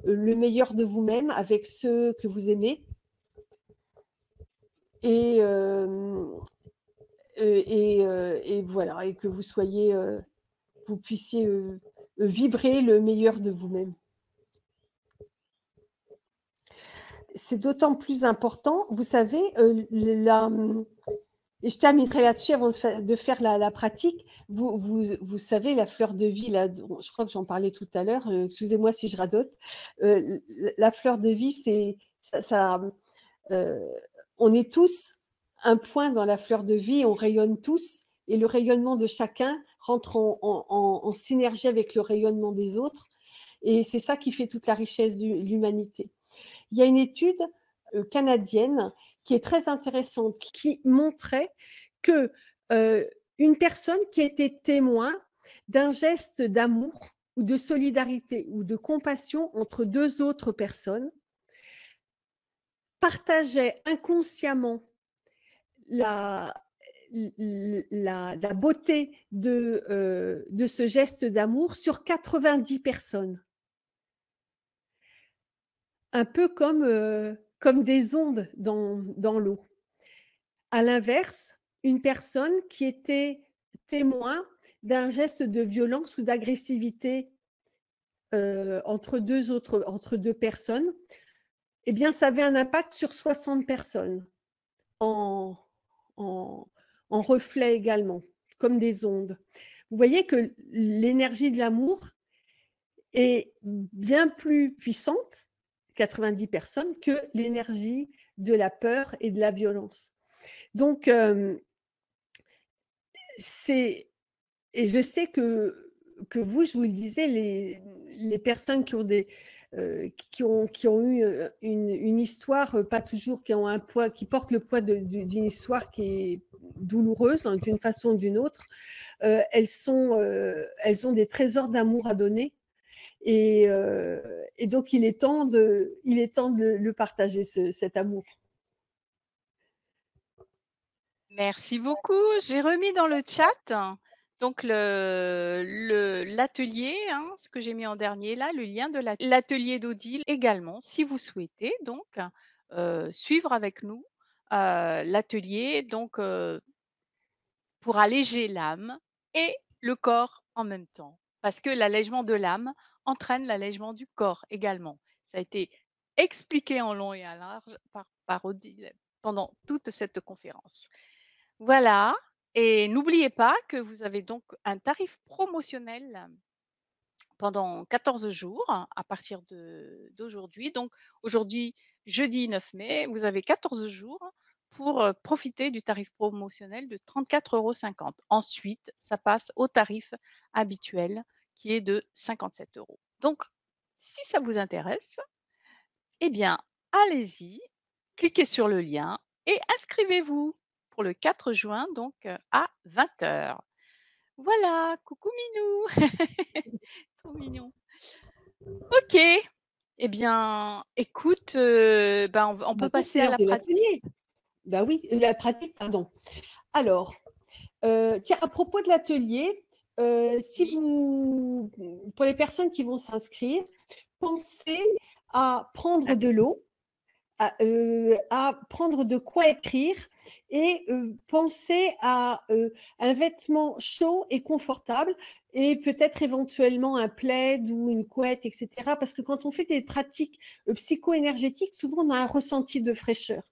le meilleur de vous-même avec ceux que vous aimez. Et voilà, et que vous puissiez vibrer le meilleur de vous-même. C'est d'autant plus important, vous savez, et je terminerai là-dessus avant de faire la pratique. Vous savez, la fleur de vie, là, je crois que j'en parlais tout à l'heure, excusez-moi si je radote. La fleur de vie, on est tous un point dans la fleur de vie, on rayonne tous, et le rayonnement de chacun rentre en synergie avec le rayonnement des autres. Et c'est ça qui fait toute la richesse de l'humanité. Il y a une étude canadienne qui est très intéressante, qui montrait que une personne qui était témoin d'un geste d'amour ou de solidarité ou de compassion entre 2 autres personnes partageait inconsciemment la beauté de ce geste d'amour sur 90 personnes. Un peu comme des ondes dans l'eau. À l'inverse, une personne qui était témoin d'un geste de violence ou d'agressivité entre 2 personnes, eh bien, ça avait un impact sur 60 personnes en reflet également, comme des ondes. Vous voyez que l'énergie de l'amour est bien plus puissante, 90 personnes, que l'énergie de la peur et de la violence. Donc, et je sais que vous, je vous le disais, les personnes qui ont eu une histoire, pas toujours, qui ont un poids, qui portent le poids d'une histoire qui est douloureuse, hein, d'une façon ou d'une autre, elles ont des trésors d'amour à donner. Et donc, il est temps de le partager, cet amour. Merci beaucoup. J'ai remis dans le chat donc l'atelier, hein, ce que j'ai mis en dernier là, le lien de l'atelier d'Odile également, si vous souhaitez donc suivre avec nous, l'atelier donc pour alléger l'âme et le corps en même temps. Parce que l'allègement de l'âme entraîne l'allègement du corps également. Ça a été expliqué en long et en large par Odile pendant toute cette conférence. Voilà, et n'oubliez pas que vous avez donc un tarif promotionnel pendant 14 jours à partir d'aujourd'hui. Donc aujourd'hui, jeudi 9 mai, vous avez 14 jours pour, profiter du tarif promotionnel de 34,50 €. Ensuite, ça passe au tarif habituel qui est de 57 €. Donc si ça vous intéresse, eh bien, allez-y, cliquez sur le lien et inscrivez-vous pour le 4 juin donc, à 20 h. Voilà, coucou Minou, trop mignon. OK. Eh bien, écoute, ben, on Bah peut non, passer c'est à l'heure la de pratique. l'atelier. Bah oui, la pratique, pardon. Alors, tiens, à propos de l'atelier, si Oui, vous, pour les personnes qui vont s'inscrire, pensez à prendre de d'accord. l'eau, à prendre de quoi écrire et pensez à un vêtement chaud et confortable et peut-être éventuellement un plaid ou une couette, etc. Parce que quand on fait des pratiques psycho-énergétiques, souvent on a un ressenti de fraîcheur.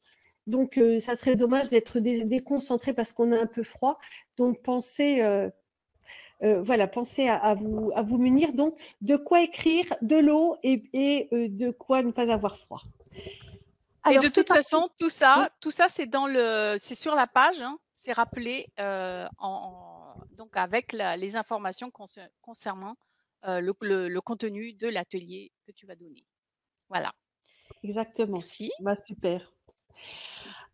Donc, ça serait dommage d'être déconcentré parce qu'on a un peu froid. Donc, voilà, pensez à vous munir. Donc, de quoi écrire, de l'eau et de quoi ne pas avoir froid. Et Alors, de c'est toute parti. façon, Oui, tout ça, c'est sur la page, hein, c'est rappelé, donc avec les informations concernant, le contenu de l'atelier que tu vas donner. Voilà, exactement. merci. Bah, super.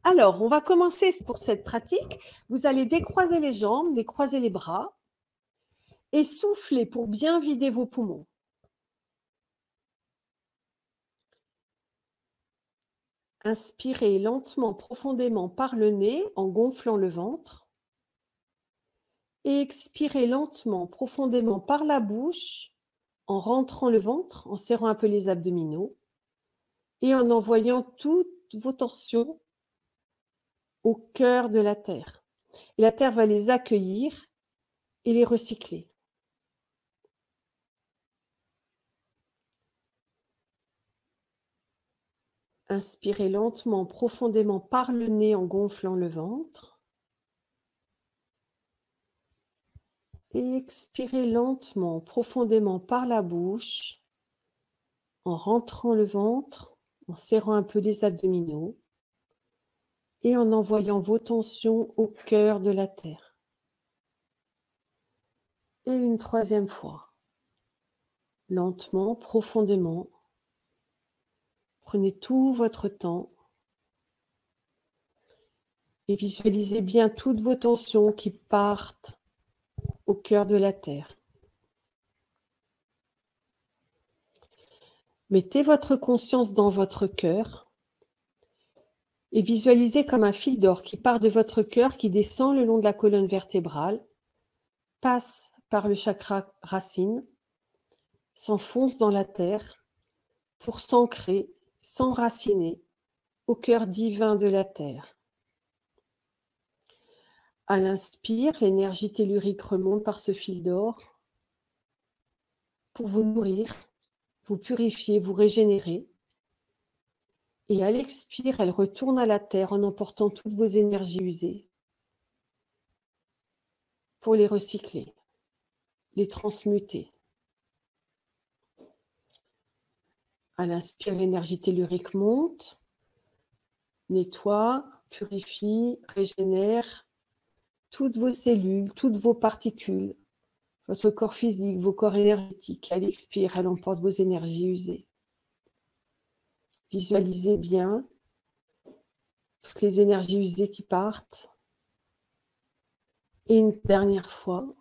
Alors, on va commencer pour cette pratique. Vous allez décroiser les jambes, décroiser les bras et souffler pour bien vider vos poumons. Inspirez lentement, profondément par le nez en gonflant le ventre. Et expirez lentement, profondément par la bouche en rentrant le ventre, en serrant un peu les abdominaux et en envoyant toutes vos tensions au cœur de la terre. Et la terre va les accueillir et les recycler. Inspirez lentement, profondément par le nez en gonflant le ventre. Et expirez lentement, profondément par la bouche en rentrant le ventre, en serrant un peu les abdominaux et en envoyant vos tensions au cœur de la terre. Et une troisième fois, lentement, profondément. Prenez tout votre temps et visualisez bien toutes vos tensions qui partent au cœur de la terre. Mettez votre conscience dans votre cœur et visualisez comme un fil d'or qui part de votre cœur, qui descend le long de la colonne vertébrale, passe par le chakra racine, s'enfonce dans la terre pour s'ancrer, s'enraciner au cœur divin de la terre. À l'inspire, l'énergie tellurique remonte par ce fil d'or pour vous nourrir, vous purifier, vous régénérer. Et à l'expire, elle retourne à la terre en emportant toutes vos énergies usées pour les recycler, les transmuter. À l'inspire, l'énergie tellurique monte, nettoie, purifie, régénère toutes vos cellules, toutes vos particules, votre corps physique, vos corps énergétiques. À l'expire, elle emporte vos énergies usées. Visualisez bien toutes les énergies usées qui partent. Et une dernière fois.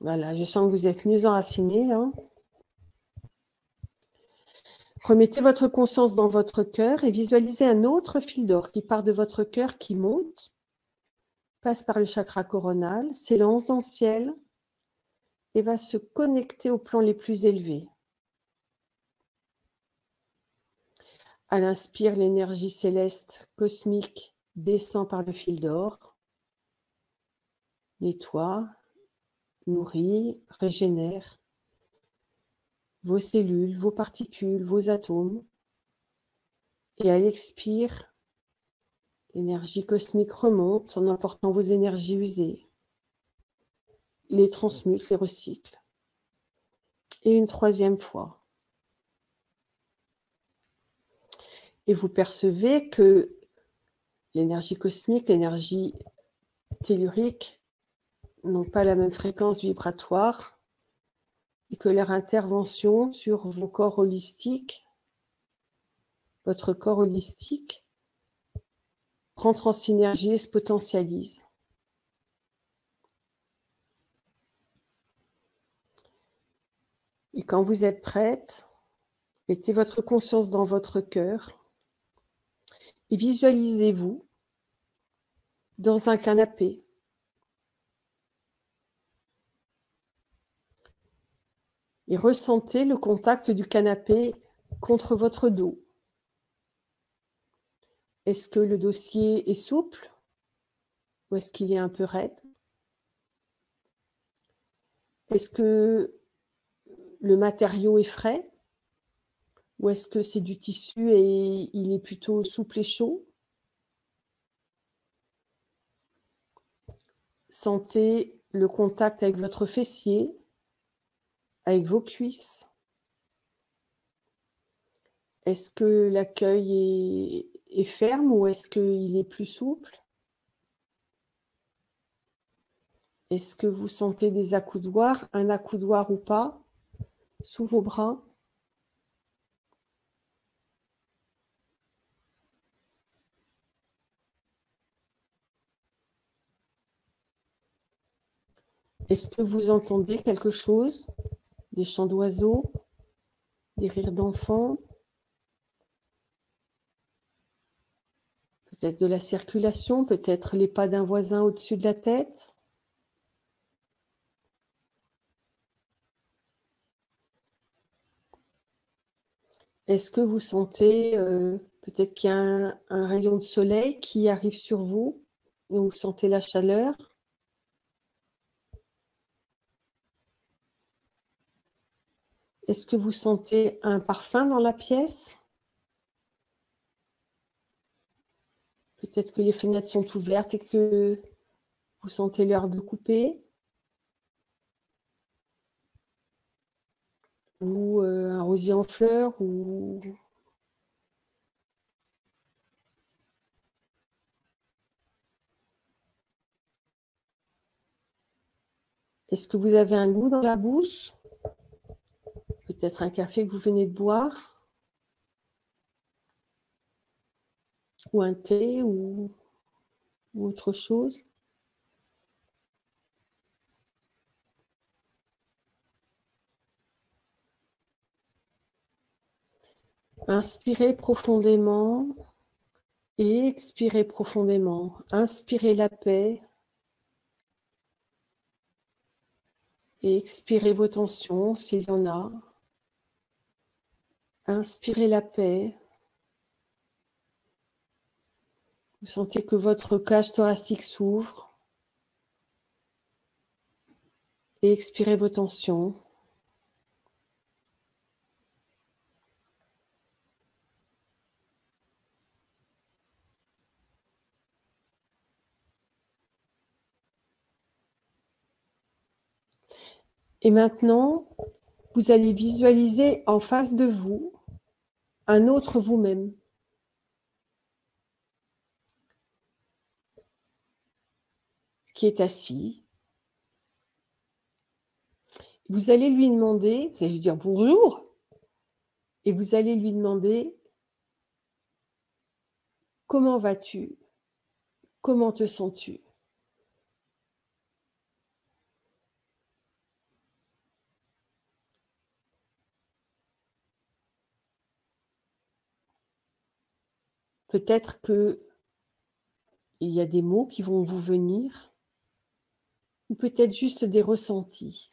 Voilà, je sens que vous êtes mieux enracinés, hein. Remettez votre conscience dans votre cœur et visualisez un autre fil d'or qui part de votre cœur, qui monte, passe par le chakra coronal, s'élance dans le ciel et va se connecter aux plans les plus élevés. À l'inspire, l'énergie céleste cosmique descend par le fil d'or, nettoie, nourrit, régénère vos cellules, vos particules, vos atomes. Et à l'expire, l'énergie cosmique remonte en emportant vos énergies usées, les transmute, les recycle. Et une troisième fois. Et vous percevez que l'énergie cosmique, l'énergie tellurique n'ont pas la même fréquence vibratoire et que leur intervention sur vos corps holistiques, votre corps holistique, rentre en synergie et se potentialise. Et quand vous êtes prête, mettez votre conscience dans votre cœur et visualisez-vous dans un canapé. Et ressentez le contact du canapé contre votre dos. Est-ce que le dossier est souple ou est-ce qu'il est un peu raide? Est-ce que le matériau est frais ou est-ce que c'est du tissu et il est plutôt souple et chaud? Sentez le contact avec votre fessier, avec vos cuisses. Est-ce que l'accueil est ferme ou est-ce qu'il est plus souple? Est-ce que vous sentez des accoudoirs, un accoudoir ou pas, sous vos bras? Est-ce que vous entendez quelque chose? Des chants d'oiseaux, des rires d'enfants, peut-être de la circulation, peut-être les pas d'un voisin au-dessus de la tête? Est-ce que vous sentez peut-être qu'il y a un rayon de soleil qui arrive sur vous et vous sentez la chaleur? Est-ce que vous sentez un parfum dans la pièce? Peut-être que les fenêtres sont ouvertes et que vous sentez l'herbe coupée? Ou un rosier en fleurs? Ou... Est-ce que vous avez un goût dans la bouche? Peut-être un café que vous venez de boire? Ou un thé ou autre chose? Inspirez profondément et expirez profondément. Inspirez la paix et expirez vos tensions s'il y en a. Inspirez la paix. Vous sentez que votre cage thoracique s'ouvre. Et expirez vos tensions. Et maintenant, vous allez visualiser en face de vous un autre vous-même. Qui est assis. Vous allez lui demander, vous allez lui dire bonjour, et vous allez lui demander comment vas-tu? Comment te sens-tu? peut-être qu'il y a des mots qui vont vous venir, ou peut-être juste des ressentis.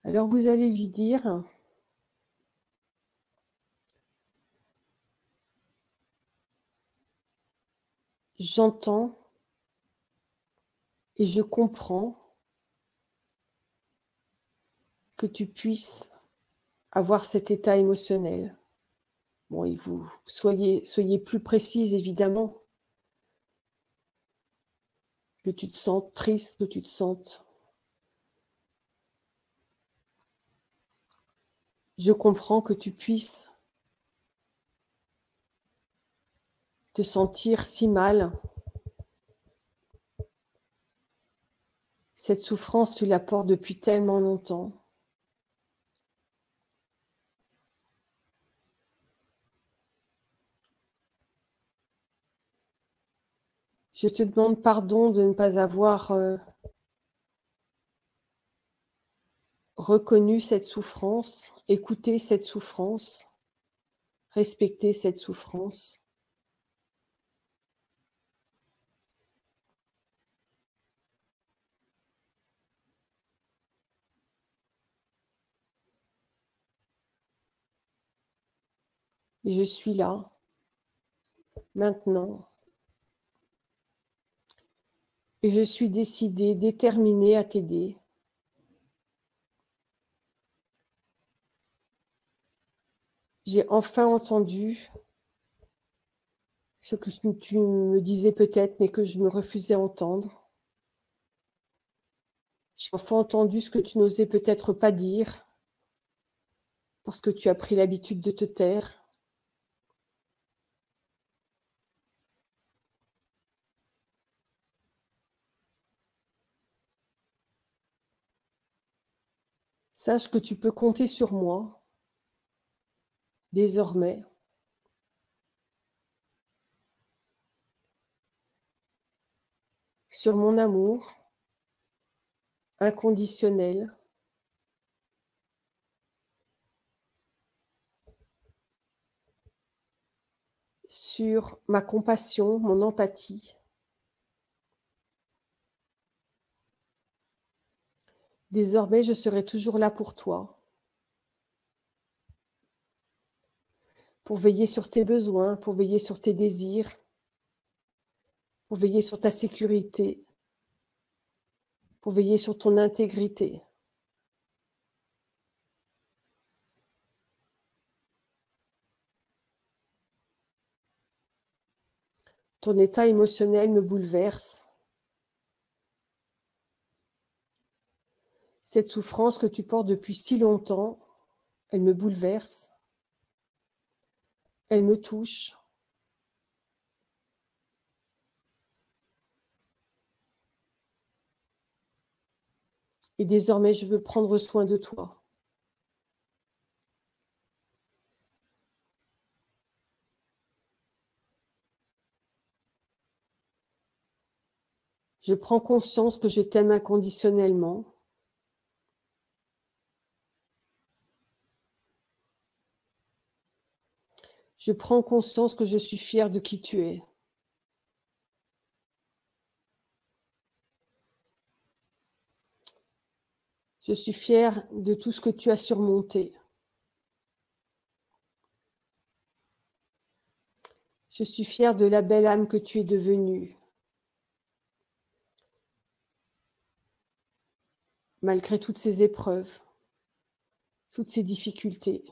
Alors vous allez lui dire: j'entends et je comprends que tu puisses avoir cet état émotionnel. Bon, et vous soyez plus précise, évidemment, que tu te sentes triste, que tu te sentes... Je comprends que tu puisses te sentir si mal. Cette souffrance, tu la portes depuis tellement longtemps. Je te demande pardon de ne pas avoir reconnu cette souffrance, écouté cette souffrance, respecté cette souffrance. Et je suis là, maintenant. Et je suis décidée, déterminée à t'aider. J'ai enfin entendu ce que tu me disais peut-être, mais que je me refusais à entendre. J'ai enfin entendu ce que tu n'osais peut-être pas dire, parce que tu as pris l'habitude de te taire. Sache que tu peux compter sur moi, désormais. Sur mon amour inconditionnel, sur ma compassion, mon empathie. Désormais, je serai toujours là pour toi, pour veiller sur tes besoins, pour veiller sur tes désirs, pour veiller sur ta sécurité, pour veiller sur ton intégrité. Ton état émotionnel me bouleverse. Cette souffrance que tu portes depuis si longtemps, elle me bouleverse, elle me touche. Et désormais, je veux prendre soin de toi. Je prends conscience que je t'aime inconditionnellement. Je prends conscience que je suis fière de qui tu es. Je suis fière de tout ce que tu as surmonté. Je suis fière de la belle âme que tu es devenue, malgré toutes ces épreuves, toutes ces difficultés.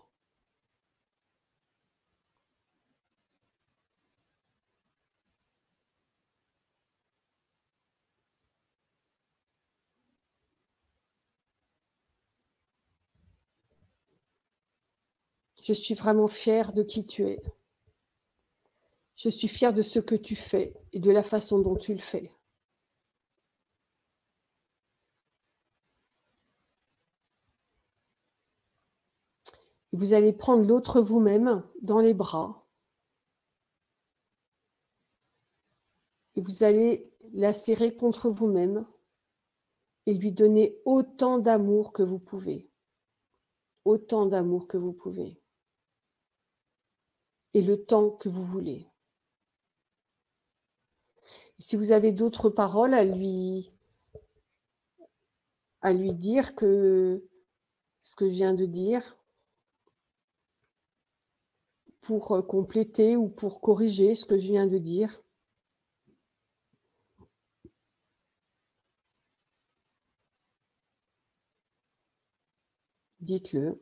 Je suis vraiment fière de qui tu es. Je suis fière de ce que tu fais et de la façon dont tu le fais. Vous allez prendre l'autre vous-même dans les bras et vous allez la serrer contre vous-même et lui donner autant d'amour que vous pouvez. Autant d'amour que vous pouvez. Et le temps que vous voulez. Si vous avez d'autres paroles à lui dire que ce que je viens de dire, pour compléter ou pour corriger ce que je viens de dire, dites-le.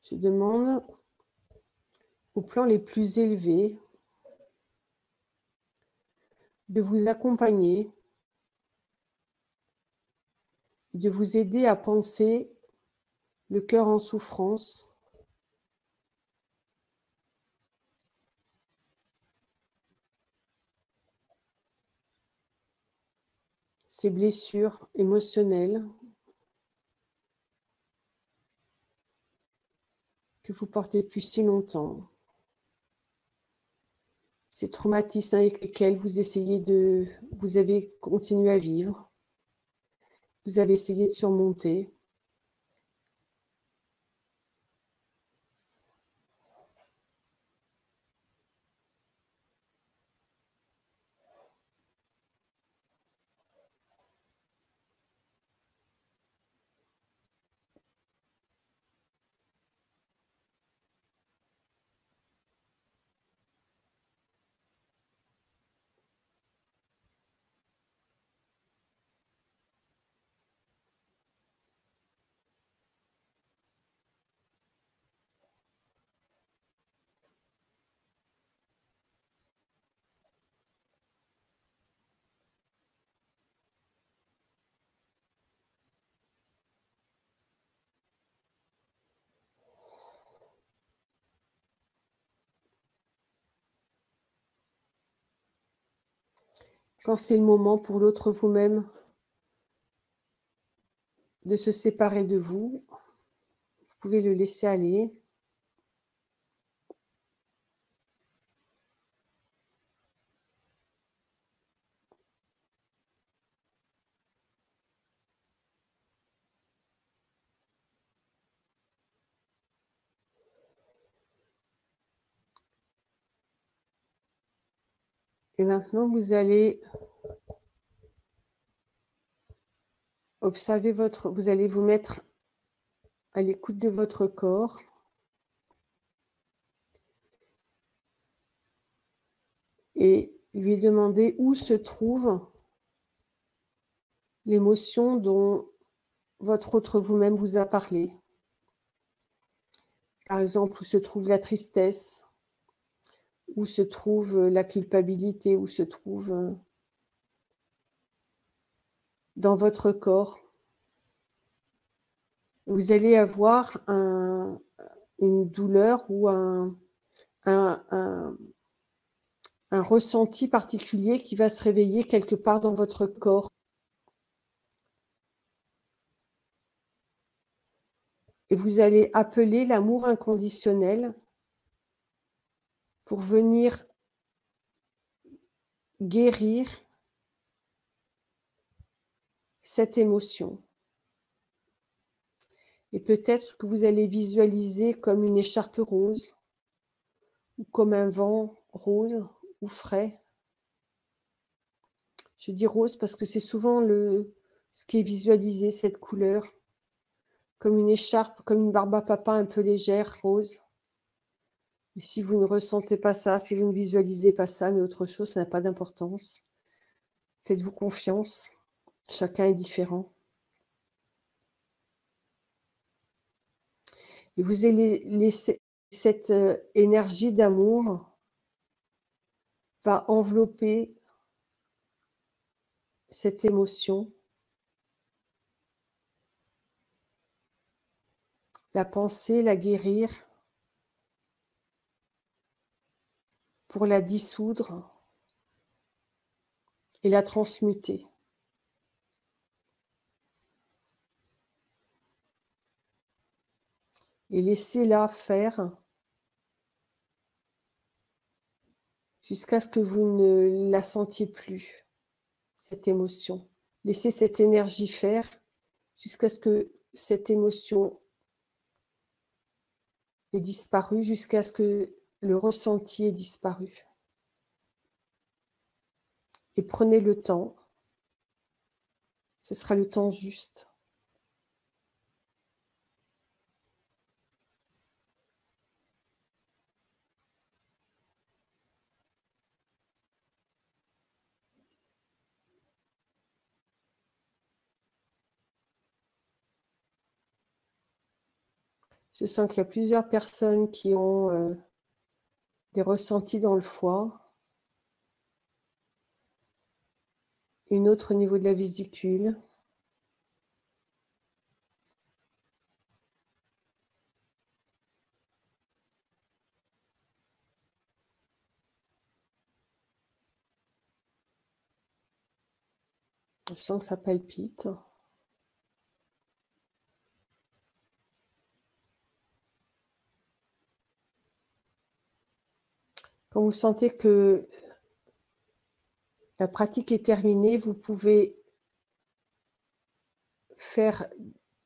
Je demande au plan les plus élevés de vous accompagner, de vous aider à penser le cœur en souffrance, ces blessures émotionnelles que vous portez depuis si longtemps, ces traumatismes avec lesquels vous avez continué à vivre, vous avez essayé de surmonter. Quand c'est le moment pour l'autre vous-même de se séparer de vous, vous pouvez le laisser aller. Et maintenant, vous allez observer vous allez vous mettre à l'écoute de votre corps. Et lui demander où se trouve l'émotion dont votre autre vous-même vous a parlé. Par exemple, où se trouve la tristesse, où se trouve la culpabilité, où se trouve dans votre corps. Vous allez avoir une douleur ou un ressenti particulier qui va se réveiller quelque part dans votre corps. Et vous allez appeler l'amour inconditionnel pour venir guérir cette émotion. Et peut-être que vous allez visualiser comme une écharpe rose, ou comme un vent rose ou frais. Je dis rose parce que c'est souvent ce qui est visualisé, cette couleur, comme une écharpe, comme une barbe à papa un peu légère, rose. Mais si vous ne ressentez pas ça, si vous ne visualisez pas ça, mais autre chose, ça n'a pas d'importance. Faites-vous confiance, chacun est différent. Et vous allez laisser cette énergie d'amour va envelopper cette émotion, la penser, la guérir, pour la dissoudre et la transmuter. Et laissez-la faire jusqu'à ce que vous ne la sentiez plus, cette émotion. Laissez cette énergie faire jusqu'à ce que cette émotion ait disparu, jusqu'à ce que le ressenti ait disparu. Et prenez le temps, ce sera le temps juste. Je sens qu'il y a plusieurs personnes qui ont des ressentis dans le foie, une autre au niveau de la vésicule. Je sens que ça palpite. Quand vous sentez que la pratique est terminée, vous pouvez faire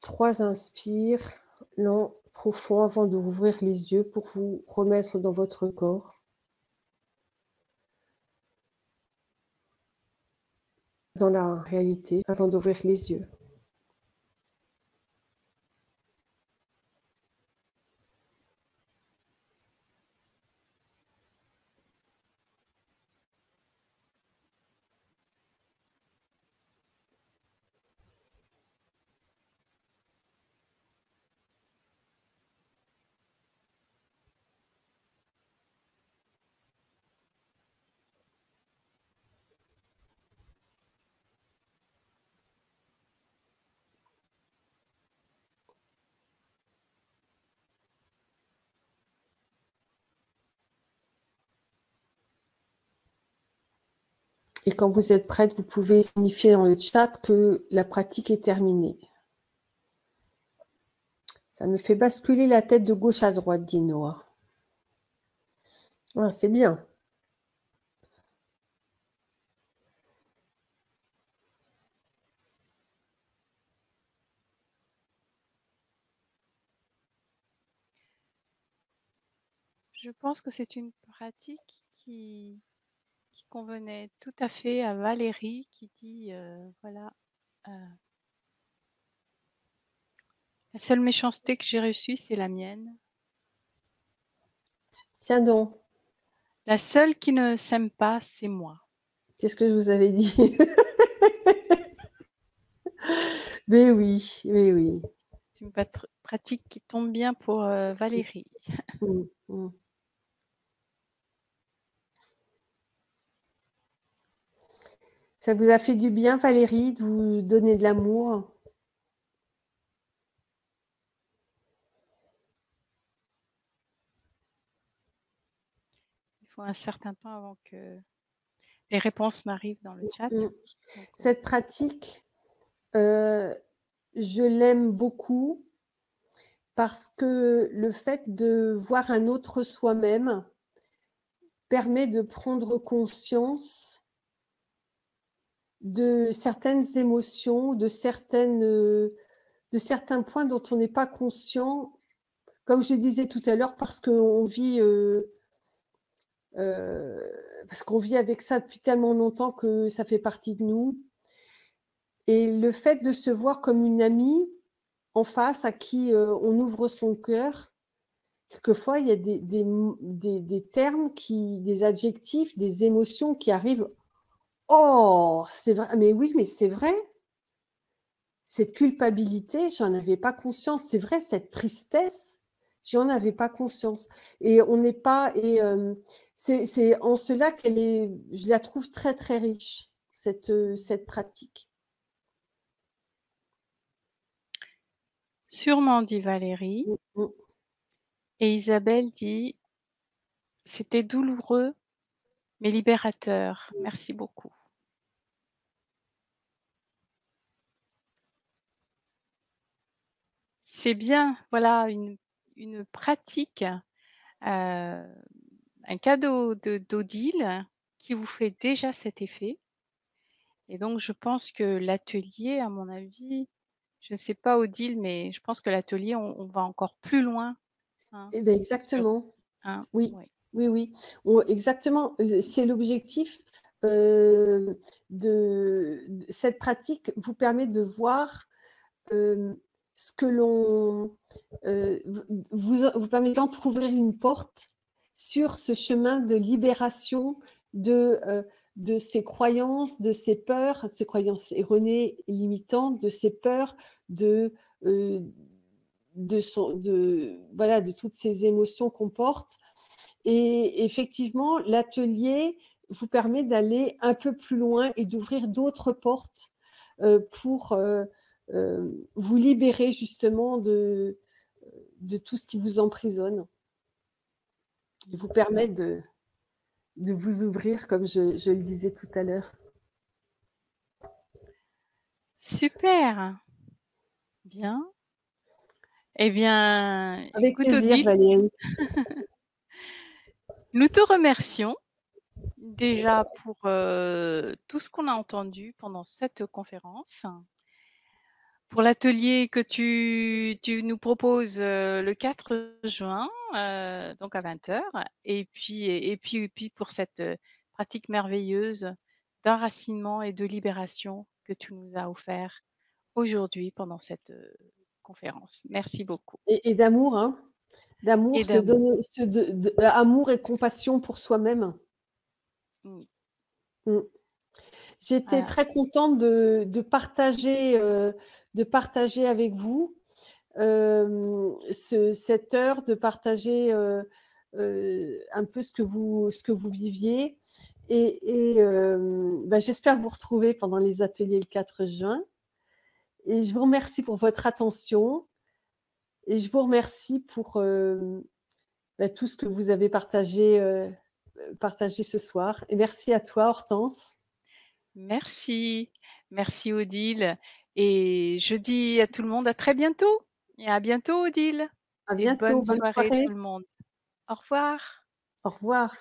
3 inspires lents, profonds, avant de rouvrir les yeux pour vous remettre dans votre corps. Dans la réalité, avant d'ouvrir les yeux. Et quand vous êtes prête, vous pouvez signifier dans le chat que la pratique est terminée. Ça me fait basculer la tête de gauche à droite, dit Noah. Ah, c'est bien. Je pense que c'est une pratique qui convenait tout à fait à Valérie qui dit, voilà, la seule méchanceté que j'ai reçue, c'est la mienne. Tiens donc, La seule qui ne s'aime pas, c'est moi. qu'est-ce que je vous avais dit? Mais oui, mais oui. C'est une pratique qui tombe bien pour Valérie. Mm, mm. Ça vous a fait du bien, Valérie, de vous donner de l'amour? Il faut un certain temps avant que les réponses n'arrivent dans le chat. Mm. Donc, Cette pratique, je l'aime beaucoup parce que le fait de voir un autre soi-même permet de prendre conscience de certaines émotions, de certains points dont on n'est pas conscient, comme je disais tout à l'heure, parce qu'on vit avec ça depuis tellement longtemps que ça fait partie de nous. Et le fait de se voir comme une amie en face à qui on ouvre son cœur, quelquefois il y a des termes, des adjectifs, des émotions qui arrivent. Oh, c'est vrai, mais oui, mais c'est vrai. Cette culpabilité, j'en avais pas conscience. C'est vrai, cette tristesse, j'en avais pas conscience et on n'est pas et c'est en cela qu'elle est je la trouve très, très riche, cette pratique. Sûrement, dit Valérie. Mmh mh. Et Isabelle dit: «C'était douloureux, mais libérateur. Merci beaucoup». C'est bien, voilà, une pratique, un cadeau d'Odile qui vous fait déjà cet effet et donc je pense que l'atelier, à mon avis, je ne sais pas Odile, mais je pense que l'atelier, on va encore plus loin, hein, Et beh, sur exactement. hein, Oui, oui. oui, oui. On exactement, c'est l'objectif, heu, de cette pratique vous permet de voir, hem, ce que l'on, vous permet d'entrouvrir une porte sur ce chemin de libération de ses croyances, de ses croyances erronées et limitantes, de ses peurs, heu, de voilà, de toutes ces émotions qu'on porte et effectivement, l'atelier vous permet d'aller un peu plus loin et d'ouvrir d'autres portes, pour, vous libérer justement de tout ce qui vous emprisonne et vous permettre de vous ouvrir comme je le disais tout à l'heure. Super, bien. Eh bien, Avec écoute plaisir Odile, Valérie. nous te remercions déjà pour, tout ce qu'on a entendu pendant cette conférence. Pour l'atelier que tu nous proposes, le 4 juin, donc à 20 h et puis pour cette, pratique merveilleuse d'enracinement et de libération que tu nous as offert aujourd'hui pendant cette, conférence. Merci beaucoup Et d'amour, hein, d'amour, et se d'amour. donner se de amour et compassion pour soi-même. Oui, Mmh. J'étais voilà. très contente de partager avec vous, cette heure, de partager, un peu ce que vous viviez et bah, j'espère vous retrouver pendant les ateliers le 4 juin et je vous remercie pour votre attention et je vous remercie pour, bah, tout ce que vous avez partagé ce soir et merci à toi Hortense. Merci, merci Odile et je dis à tout le monde à très bientôt et à bientôt Odile À et bonne bientôt, bonne soirée tout soirée. le monde. Au revoir. Au revoir.